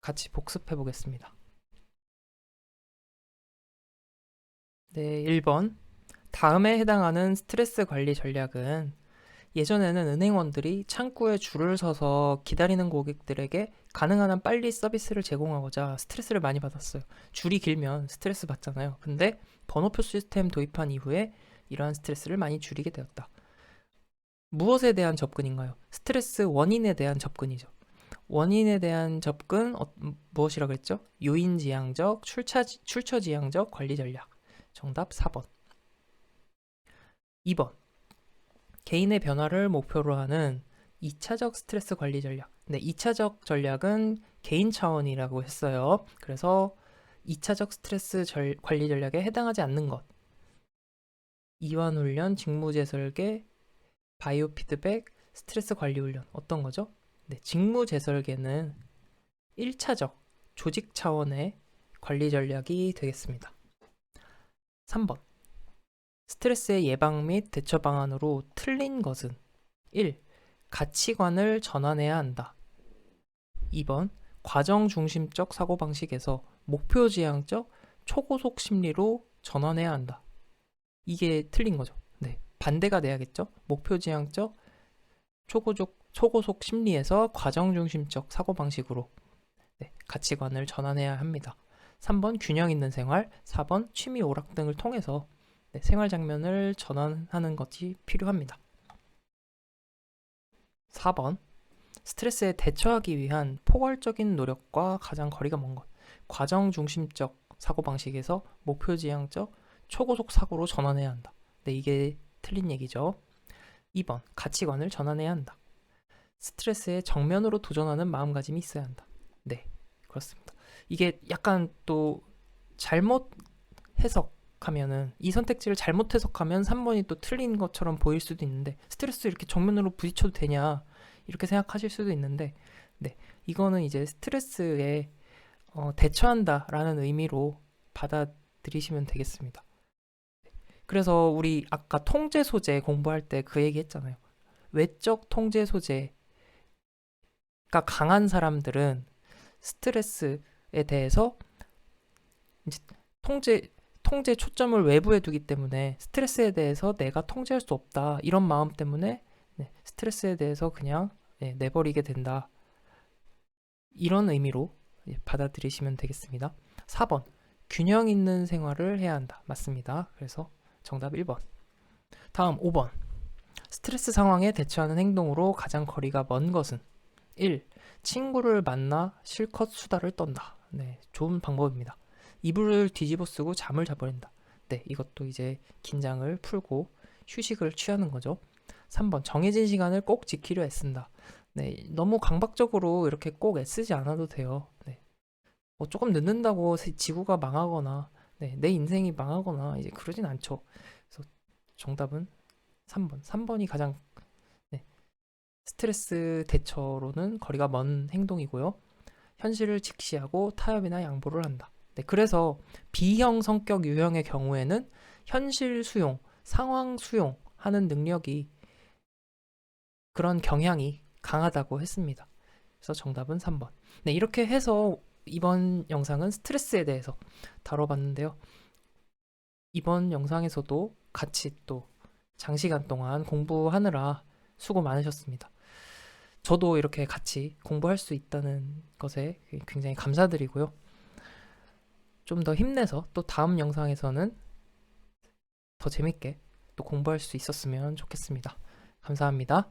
같이 복습해 보겠습니다. 네, 1번. 다음에 해당하는 스트레스 관리 전략은 예전에는 은행원들이 창구에 줄을 서서 기다리는 고객들에게 가능한 한 빨리 서비스를 제공하고자 스트레스를 많이 받았어요. 줄이 길면 스트레스 받잖아요. 근데 번호표 시스템 도입한 이후에 이러한 스트레스를 많이 줄이게 되었다. 무엇에 대한 접근인가요? 스트레스 원인에 대한 접근이죠. 원인에 대한 접근 무엇이라고 했죠? 요인지향적, 출처지향적 관리 전략. 정답 4번. 2번. 개인의 변화를 목표로 하는 2차적 스트레스 관리 전략. 네, 2차적 전략은 개인 차원이라고 했어요. 그래서 2차적 스트레스 관리 전략에 해당하지 않는 것. 이완 훈련, 직무 재설계, 바이오 피드백, 스트레스 관리 훈련. 어떤 거죠? 네, 직무 재설계는 1차적 조직 차원의 관리 전략이 되겠습니다. 3번. 스트레스의 예방 및 대처 방안으로 틀린 것은 1. 가치관을 전환해야 한다. 2번. 과정 중심적 사고방식에서 목표지향적 초고속 심리로 전환해야 한다. 이게 틀린 거죠. 네, 반대가 돼야겠죠. 목표지향적 초고속 심리에서 과정 중심적 사고방식으로 가치관을 전환해야 합니다. 3번 균형 있는 생활, 4번 취미 오락 등을 통해서 생활 장면을 전환하는 것이 필요합니다. 4번 스트레스에 대처하기 위한 포괄적인 노력과 가장 거리가 먼 것. 과정 중심적 사고방식에서 목표지향적 초고속 사고로 전환해야 한다. 네, 이게 틀린 얘기죠. 2번 가치관을 전환해야 한다. 스트레스에 정면으로 도전하는 마음가짐이 있어야 한다. 네, 그렇습니다. 이게 약간 또 잘못 해석하면은 이 선택지를 잘못 해석하면 3번이 또 틀린 것처럼 보일 수도 있는데 스트레스 이렇게 정면으로 부딪혀도 되냐 이렇게 생각하실 수도 있는데 네, 이거는 이제 스트레스에 대처한다라는 의미로 받아들이시면 되겠습니다. 그래서 우리 아까 통제 소재 공부할 때 그 얘기 했잖아요. 외적 통제 소재가 강한 사람들은 스트레스에 대해서 이제 통제 초점을 외부에 두기 때문에 스트레스에 대해서 내가 통제할 수 없다. 이런 마음 때문에 스트레스에 대해서 그냥 내버리게 된다. 이런 의미로 받아들이시면 되겠습니다. 4번. 균형 있는 생활을 해야 한다. 맞습니다. 그래서 정답 1번. 다음 5번. 스트레스 상황에 대처하는 행동으로 가장 거리가 먼 것은 1. 친구를 만나 실컷 수다를 떤다. 네, 좋은 방법입니다. 이불을 뒤집어 쓰고 잠을 자버린다. 네, 이것도 이제 긴장을 풀고 휴식을 취하는 거죠. 3번. 정해진 시간을 꼭 지키려 애쓴다. 네, 너무 강박적으로 이렇게 꼭 애쓰지 않아도 돼요. 네. 뭐 조금 늦는다고 지구가 망하거나 내 인생이 망하거나 이제 그러진 않죠. 그래서 정답은 3번. 3번이 가장 스트레스 대처로는 거리가 먼 행동이고요. 현실을 직시하고 타협이나 양보를 한다. 네, 그래서 B형 성격 유형의 경우에는 현실 수용, 상황 수용하는 능력이 그런 경향이 강하다고 했습니다. 그래서 정답은 3번. 네, 이렇게 해서 이번 영상은 스트레스에 대해서 다뤄봤는데요. 이번 영상에서도 같이 또 장시간 동안 공부하느라 수고 많으셨습니다. 저도 이렇게 같이 공부할 수 있다는 것에 굉장히 감사드리고요. 좀 더 힘내서 또 다음 영상에서는 더 재밌게 또 공부할 수 있었으면 좋겠습니다. 감사합니다.